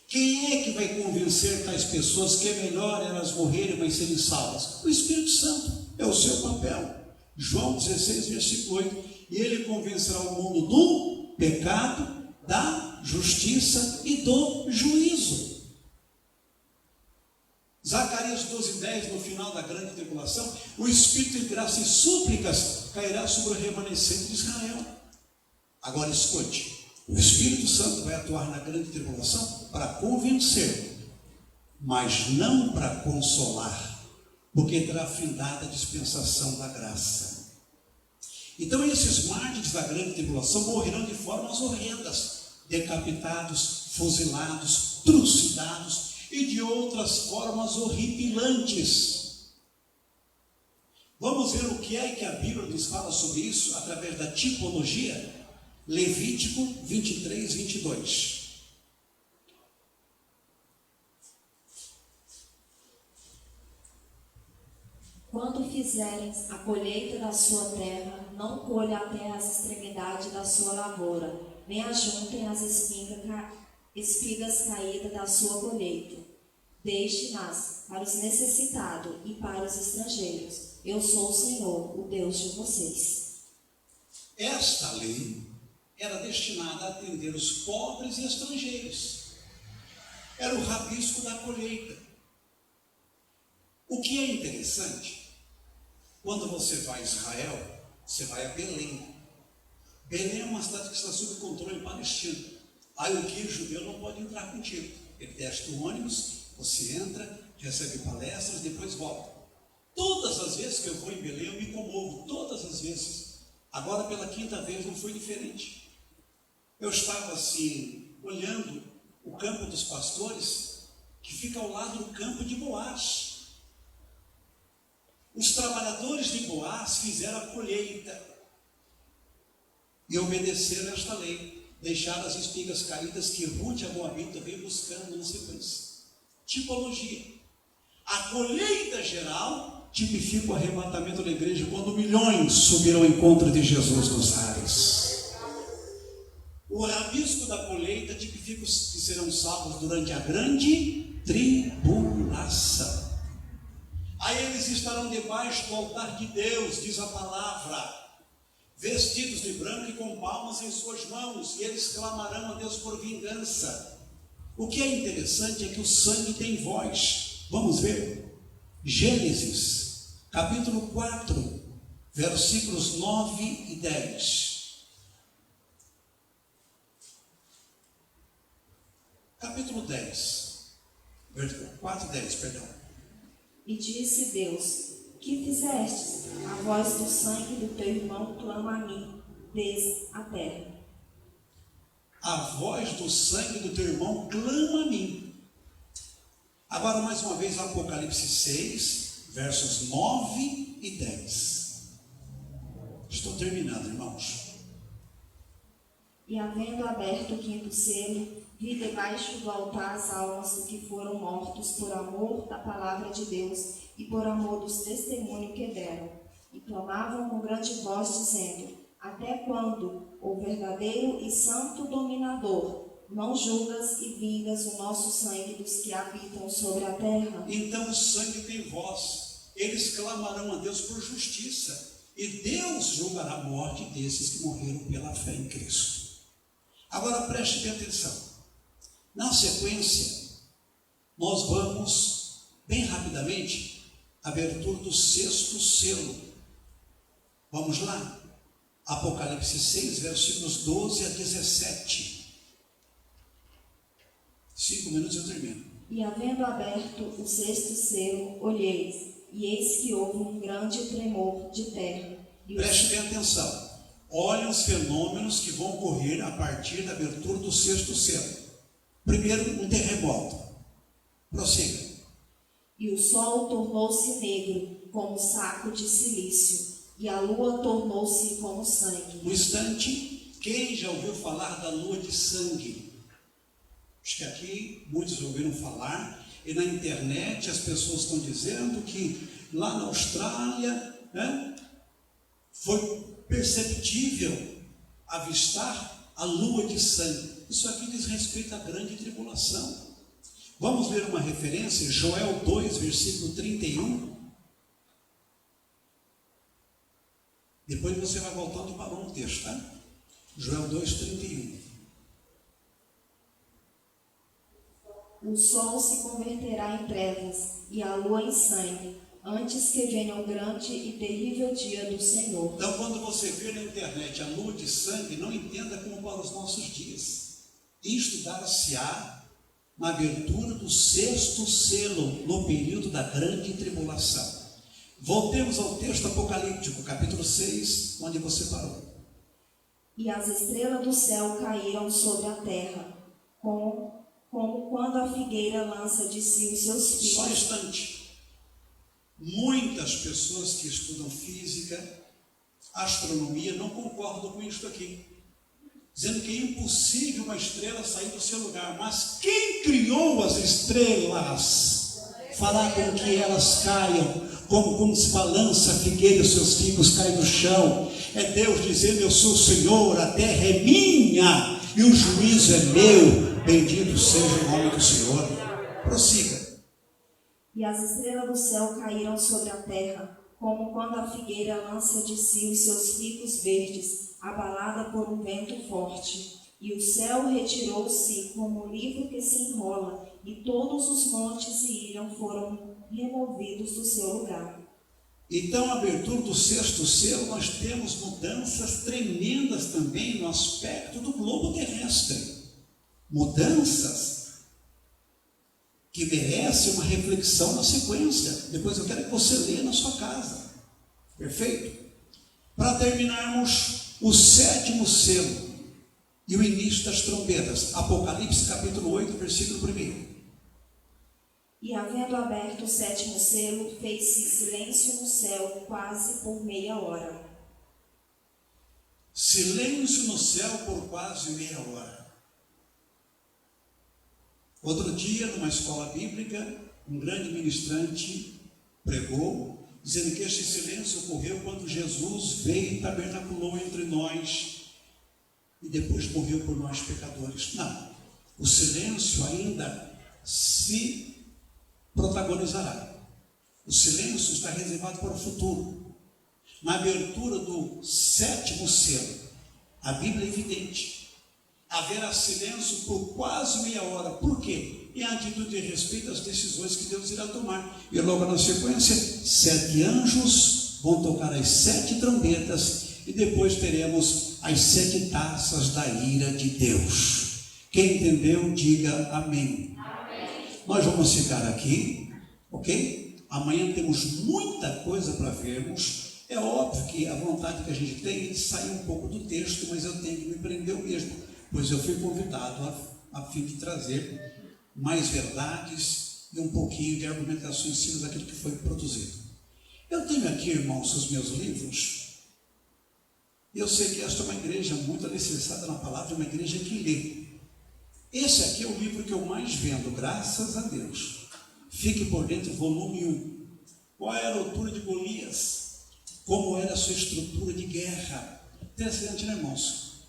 Quem é que vai convencer tais pessoas que é melhor elas morrerem, mas serem salvas? O Espírito Santo, é o seu papel. João 16, versículo 8. E ele convencerá o mundo do pecado, da justiça e do juízo. Zacarias 12:10, no final da grande tribulação, o Espírito de graça e súplicas cairá sobre o remanescente de Israel. Agora escute, o Espírito Santo vai atuar na grande tribulação para convencer, mas não para consolar, porque terá findada a dispensação da graça. Então esses mártires da grande tribulação morrerão de formas horrendas, decapitados, fuzilados, trucidados e de outras formas horripilantes. Vamos ver o que é que a Bíblia nos fala sobre isso através da tipologia. Levítico 23, 22. Quando fizeres a colheita da sua terra, não colha até as extremidades da sua lavoura, nem ajuntem as espigas caídas da sua colheita. Deixe-nas para os necessitados e para os estrangeiros. Eu sou o Senhor, o Deus de vocês. Esta lei era destinada a atender os pobres e estrangeiros. Era o rabisco da colheita. O que é interessante, quando você vai a Israel, Você vai a Belém. Belém é uma cidade que está sob controle palestino. Aí o guia judeu não pode entrar contigo. Ele desce do ônibus, você entra, recebe palestras, depois volta. Todas as vezes que eu vou em Belém, eu me comovo, todas as vezes. Agora, pela quinta vez, não foi diferente. Eu estava assim, olhando o campo dos pastores, que fica ao lado do campo de Boaz. Os trabalhadores de Boaz fizeram a colheita e obedeceram esta lei. Deixaram as espigas caídas que Ruth, a Moabita, veio buscando na sequência. Tipologia. A colheita geral tipifica o arrebatamento da igreja, quando milhões subiram ao encontro de Jesus nos ares. O rabisco da colheita tipifica os que serão salvos durante a grande tribulação. Aí eles estarão debaixo do altar de Deus, diz a palavra, vestidos de branco e com palmas em suas mãos, e eles clamarão a Deus por vingança. O que é interessante é que o sangue tem voz. Vamos ver? Gênesis, capítulo 4, versículos 9 e 10. Capítulo 10, 4 e 10, perdão. E disse Deus: que fizestes? A voz do sangue do teu irmão clama a mim, desde a terra. A voz do sangue do teu irmão clama a mim. Agora mais uma vez Apocalipse 6, versos 9 e 10. Estou terminando, irmãos. E havendo aberto o quinto selo, vi debaixo do altar as almas dos que foram mortos por amor da palavra de Deus e por amor dos testemunhos que deram. E clamavam com grande voz, dizendo: até quando, ó verdadeiro e santo dominador, não julgas e vingas o nosso sangue dos que habitam sobre a terra? Então o sangue tem voz. Eles clamarão a Deus por justiça. E Deus julgará a morte desses que morreram pela fé em Cristo. Agora preste bem atenção. Na sequência, nós vamos, bem rapidamente, à abertura do sexto selo. Vamos lá? Apocalipse 6, versículos 12 a 17. 5 minutos eu termino. E havendo aberto o sexto selo, olhei, e eis que houve um grande tremor de terra. Preste bem atenção. Olhem os fenômenos que vão ocorrer a partir da abertura do sexto selo. Primeiro, um terremoto. Prossiga. E o sol tornou-se negro, como saco de silício, e a lua tornou-se como sangue. Um instante, quem já ouviu falar da lua de sangue? Acho que aqui muitos ouviram falar, e na internet as pessoas estão dizendo que lá na Austrália, foi perceptível avistar a lua de sangue. Isso aqui diz respeito à grande tribulação. Vamos ver uma referência, Joel 2, versículo 31. Depois você vai voltando para um texto, tá? Joel 2, 31. O sol se converterá em trevas e a lua em sangue, antes que venha o grande e terrível dia do Senhor. Então, quando você vê na internet a lua de sangue, não entenda como para os nossos dias. Isto dar-se-á na abertura do sexto selo, no período da grande tribulação. Voltemos ao texto apocalíptico, capítulo 6, onde você parou. E as estrelas do céu caíram sobre a terra, como quando a figueira lança de si os seus figos. Só um instante. Muitas pessoas que estudam física, astronomia, não concordam com isso aqui, dizendo que é impossível uma estrela sair do seu lugar. Mas quem criou as estrelas fará com que elas caiam, como se balança a figueira e os seus figos caem no chão. É Deus dizendo: eu sou o Senhor, a terra é minha e o juízo é meu. Bendito seja o nome do Senhor. Prossiga. E as estrelas do céu caíram sobre a terra, como quando a figueira lança de si os seus figos verdes, abalada por um vento forte. E o céu retirou-se como um livro que se enrola, e todos os montes e ilhas foram removidos do seu lugar. Então, a abertura do 6º selo, nós temos mudanças tremendas também no aspecto do globo terrestre. Mudanças que merecem uma reflexão na sequência. Depois eu quero que você leia na sua casa. Perfeito? Para terminarmos, o 7º selo e o início das trombetas. Apocalipse capítulo 8, versículo 1. E havendo aberto o 7º selo, fez-se silêncio no céu quase por meia hora. Silêncio no céu por quase meia hora. Outro dia, numa escola bíblica, um grande ministrante pregou, dizendo que este silêncio ocorreu quando Jesus veio e tabernaculou entre nós e depois morreu por nós pecadores. Não, o silêncio ainda se protagonizará. O silêncio está reservado para o futuro. Na abertura do 7º selo, a Bíblia é evidente. Haverá silêncio por quase meia hora. Por quê? Em atitude de respeito às decisões que Deus irá tomar. E logo na sequência, 7 anjos vão tocar as 7 trombetas e depois teremos as 7 taças da ira de Deus. Quem entendeu, diga amém. Nós vamos ficar aqui, ok? Amanhã temos muita coisa para vermos. É óbvio que a vontade que a gente tem é de sair um pouco do texto, mas eu tenho que me prender mesmo, pois eu fui convidado a fim de trazer mais verdades e um pouquinho de argumentação em cima daquilo que foi produzido. Eu tenho aqui, irmãos, os meus livros. Eu sei que esta é uma igreja muito alicerçada na palavra, uma igreja que lê. Esse aqui é o livro que eu mais vendo, graças a Deus. Fique por dentro, volume 1. Qual era a altura de Golias? Como era a sua estrutura de guerra? Interessante, né, irmãos?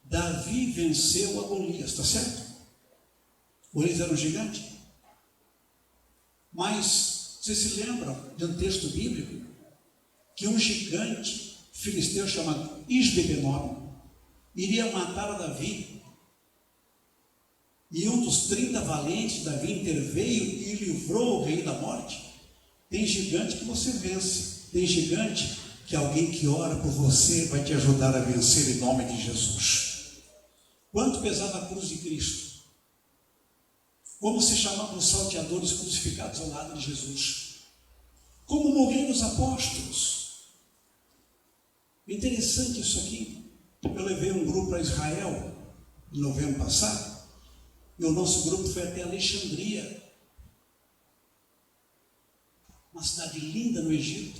Davi venceu a Golias, está certo? Golias era um gigante. Mas, vocês se lembram de um texto bíblico? Que um gigante filisteu chamado Isbebenob iria matar a Davi. E um dos 30 valentes de Davi interveio e livrou o rei da morte. Tem gigante que você vence. Tem gigante que alguém que ora por você vai te ajudar a vencer em nome de Jesus. Quanto pesava a cruz de Cristo? Como se chamavam os salteadores crucificados ao lado de Jesus? Como morreram os apóstolos? Interessante isso aqui. Eu levei um grupo para Israel em novembro passado. E o nosso grupo foi até Alexandria, uma cidade linda no Egito,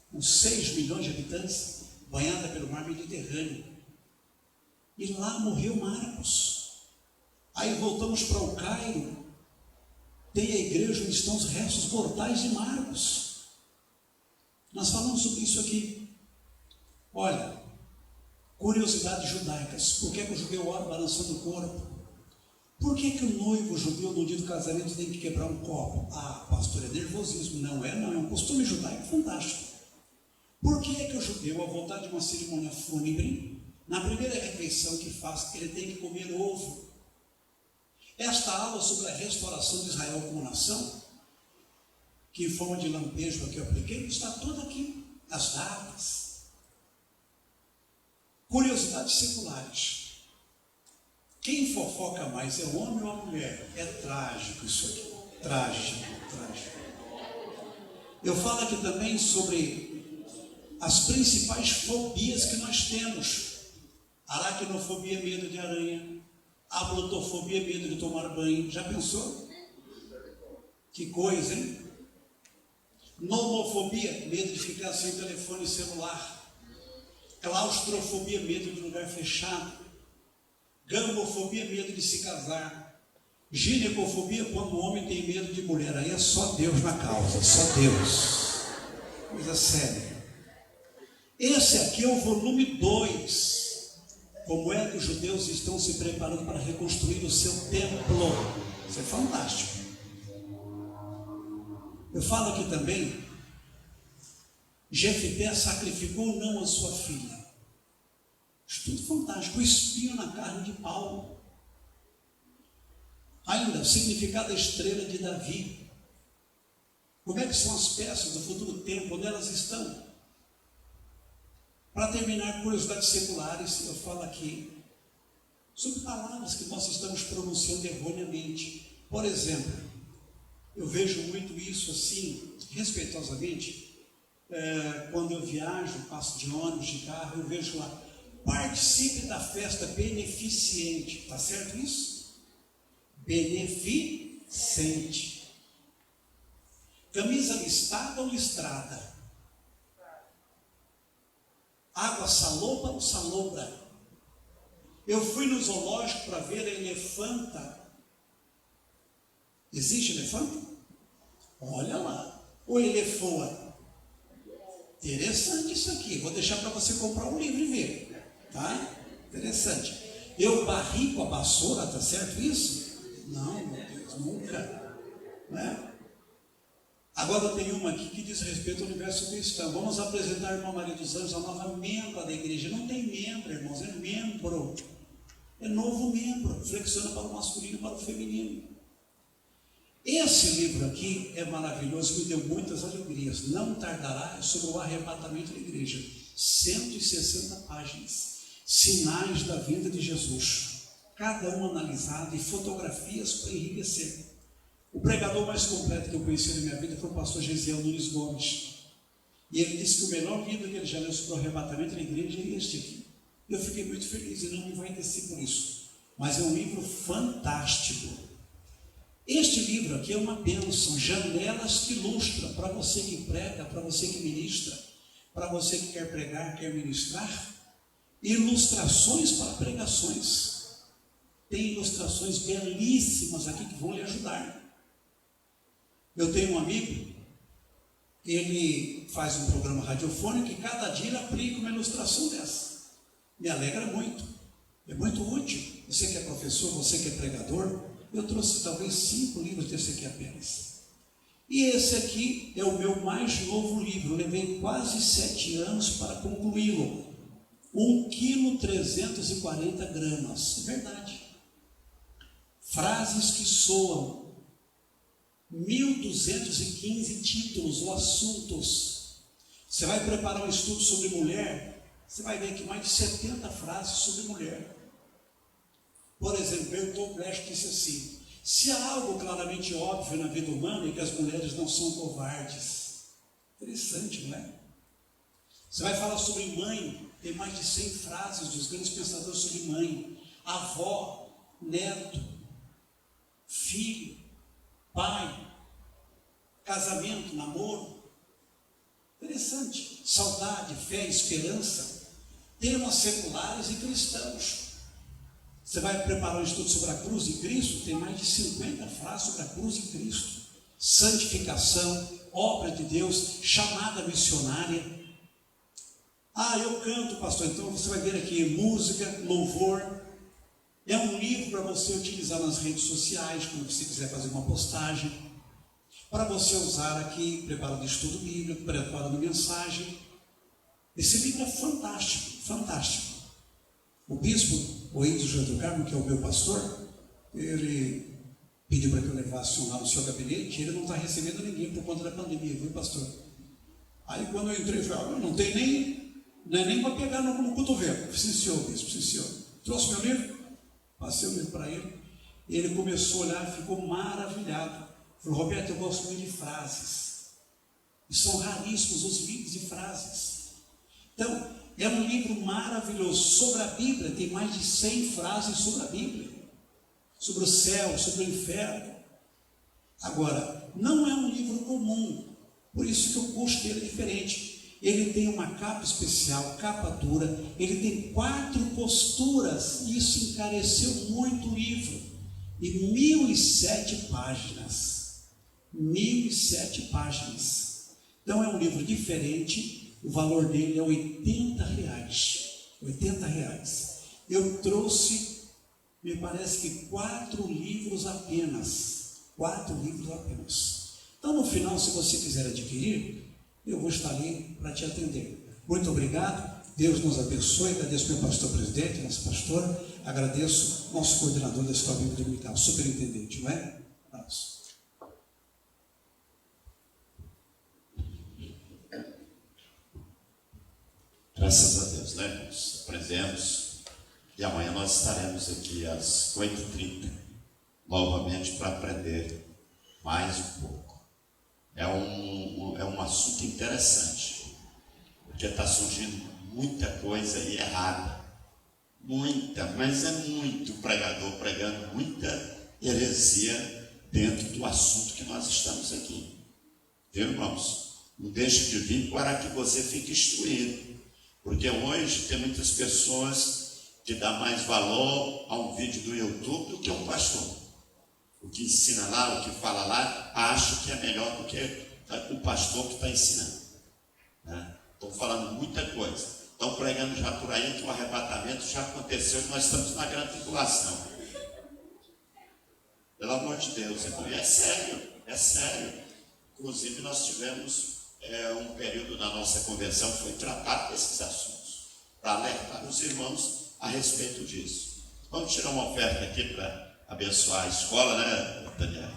com 6 milhões de habitantes, banhada pelo mar Mediterrâneo. E lá morreu Marcos. Aí voltamos para o Cairo, tem a igreja onde estão os restos mortais de Marcos. Nós falamos sobre isso aqui. Olha, curiosidades judaicas. Por que o judeu ora balançando o corpo? Por que o noivo judeu no dia do casamento tem que quebrar um copo? Ah, pastor, é nervosismo. Não, é um costume judaico fantástico. Por que o judeu, ao voltar de uma cerimônia fúnebre, na primeira refeição que faz, ele tem que comer ovo? Esta aula sobre a restauração de Israel como nação, que em forma de lampejo aqui eu apliquei, está toda aqui, as datas. Curiosidades seculares. Quem fofoca mais é o homem ou a mulher? É trágico isso aqui. Trágico. Eu falo aqui também sobre as principais fobias que nós temos. Aracnofobia, medo de aranha. Ablotofobia, medo de tomar banho. Já pensou? Que coisa, hein? Nomofobia, medo de ficar sem telefone celular. Claustrofobia, medo de lugar fechado. Gamofobia, medo de se casar. Ginecofobia, quando o homem tem medo de mulher. Aí é só Deus na causa, só Deus. Coisa séria. Esse aqui é o volume 2. Como é que os judeus estão se preparando para reconstruir o seu templo. Isso é fantástico. Eu falo aqui também, Jefté sacrificou ou não a sua filha. Estudo fantástico, o espinho na carne de Paulo. Ainda, o significado da estrela de Davi. Como é que são as peças do futuro tempo, onde elas estão? Para terminar, curiosidades seculares, eu falo aqui sobre palavras que nós estamos pronunciando erroneamente. Por exemplo, eu vejo muito isso assim, respeitosamente, quando eu viajo, passo de ônibus, de carro, eu vejo lá, participe da festa beneficente, está certo isso? Beneficente. Camisa listada ou listrada? Água salobra ou salobra? Eu fui no zoológico para ver a elefanta. Existe elefanta? Olha lá. Ou elefoa? Interessante isso aqui. Vou deixar para você comprar um livro e ver. Tá? Interessante. Eu barri com a vassoura, tá certo isso? Não, meu Deus, nunca. Né? Agora tem uma aqui que diz respeito ao universo cristão. Vamos apresentar a irmã Maria dos Anjos, a nova membro da igreja. Não tem membro, irmãos, é membro. É novo membro, flexiona para o masculino e para o feminino. Esse livro aqui é maravilhoso, me deu muitas alegrias. Não tardará, é sobre o arrebatamento da igreja. 160 páginas. Sinais da vinda de Jesus. Cada um analisado e fotografias para enriquecer. O pregador mais completo que eu conheci na minha vida foi o pastor Gesiel Nunes Gomes. E ele disse que o melhor livro que ele já leu sobre o arrebatamento da igreja é este aqui. Eu fiquei muito feliz e não me envaideci por isso. Mas é um livro fantástico. Este livro aqui é uma bênção, janelas que ilustram para você que prega, para você que ministra, para você que quer pregar, quer ministrar, ilustrações para pregações. Tem ilustrações belíssimas aqui que vão lhe ajudar. Eu tenho um amigo, ele faz um programa radiofônico e cada dia ele aplica uma ilustração dessa. Me alegra muito, é muito útil. Você que é professor, você que é pregador, eu trouxe talvez 5 livros desse aqui apenas. E esse aqui é o meu mais novo livro, eu levei quase 7 anos para concluí-lo. 1,340 kg, é verdade. Frases que soam, 1.215 títulos ou assuntos. Você vai preparar um estudo sobre mulher, você vai ver que mais de 70 frases sobre mulher. Por exemplo, Bertolt Brecht disse assim: se há algo claramente óbvio na vida humana é que as mulheres não são covardes. Interessante, não é? Você vai falar sobre mãe, tem mais de 100 frases dos grandes pensadores sobre mãe. Avó, neto, filho, pai, casamento, namoro. Interessante. Saudade, fé, esperança. Temas seculares e cristãos. Você vai preparar um estudo sobre a cruz de Cristo, tem mais de 50 frases sobre a cruz de Cristo. Santificação, obra de Deus, chamada missionária. Ah, eu canto, pastor, então você vai ver aqui música, louvor. É um livro para você utilizar nas redes sociais, quando você quiser fazer uma postagem. Para você usar aqui, preparando estudo bíblico, preparando mensagem. Esse livro é fantástico, fantástico. O bispo, o Índio João do Carmo, que é o meu pastor, ele pediu para que eu levasse um lá no seu gabinete, e ele não está recebendo ninguém por conta da pandemia, viu, pastor? Aí quando eu entrei, eu falei, não tem nem para pegar no cotovelo. Sim, senhor, bispo, sim, senhor. Trouxe meu livro, passei o livro para ele, e ele começou a olhar e ficou maravilhado. Falou, Roberto, eu gosto muito de frases. E são raríssimos os livros de frases. Então, é um livro maravilhoso. Sobre a Bíblia, tem mais de 100 frases sobre a Bíblia. Sobre o céu, sobre o inferno. Agora, não é um livro comum. Por isso que o custo dele é diferente. Ele tem uma capa especial, capa dura. Ele tem 4 posturas. E isso encareceu muito o livro. E 1.007 páginas. 1.007 páginas. Então é um livro diferente. O valor dele é R$80. R$80. Eu trouxe, me parece que 4 livros apenas. 4 livros apenas. Então, no final, se você quiser adquirir, eu vou estar ali para te atender. Muito obrigado. Deus nos abençoe. Agradeço meu pastor presidente, nossa pastora. Agradeço nosso coordenador da Escola Bíblica Dominical, superintendente, não é? Abraço. Graças a Deus, né, irmãos? Aprendemos. E amanhã nós estaremos aqui às 8h30, novamente, para aprender mais um pouco. É um assunto interessante, porque está surgindo muita coisa aí errada. Muita, mas é muito pregador pregando muita heresia dentro do assunto que nós estamos aqui. Viu, irmãos? Não deixe de vir para que você fique instruído. Porque hoje tem muitas pessoas que dão mais valor a um vídeo do YouTube do que a um pastor. O que ensina lá, o que fala lá, acha que é melhor do que o pastor que está ensinando. Né? Estão falando muita coisa. Estão pregando já por aí que o arrebatamento já aconteceu e nós estamos na grande tribulação. Pelo amor de Deus, irmão. E é sério, é sério. Inclusive nós tivemos um período na nossa convenção que foi tratado desses assuntos, para alertar os irmãos a respeito disso. Vamos tirar uma oferta aqui para abençoar a escola, né, Daniel?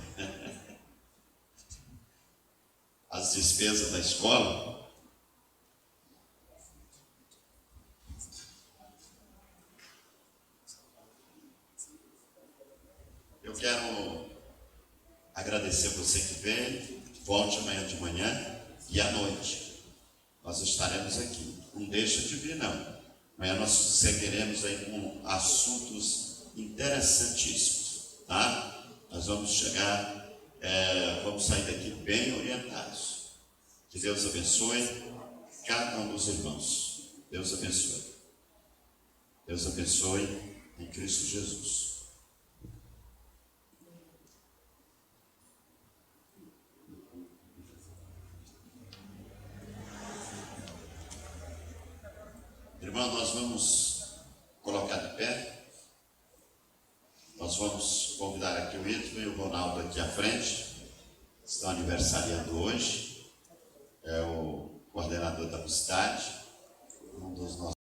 As despesas da escola. Eu quero agradecer você que veio. Volte amanhã de manhã e à noite. Nós estaremos aqui. Não deixa de vir, não. Amanhã nós seguiremos aí com assuntos interessantíssimos, tá? Nós vamos chegar, vamos sair daqui bem orientados. Que Deus abençoe cada um dos irmãos. Deus abençoe. Deus abençoe em Cristo Jesus. Irmão, nós vamos colocar de pé. Nós vamos convidar aqui o Ítalo e o Ronaldo aqui à frente. Estão aniversariando hoje. É o coordenador da cidade, um dos nossos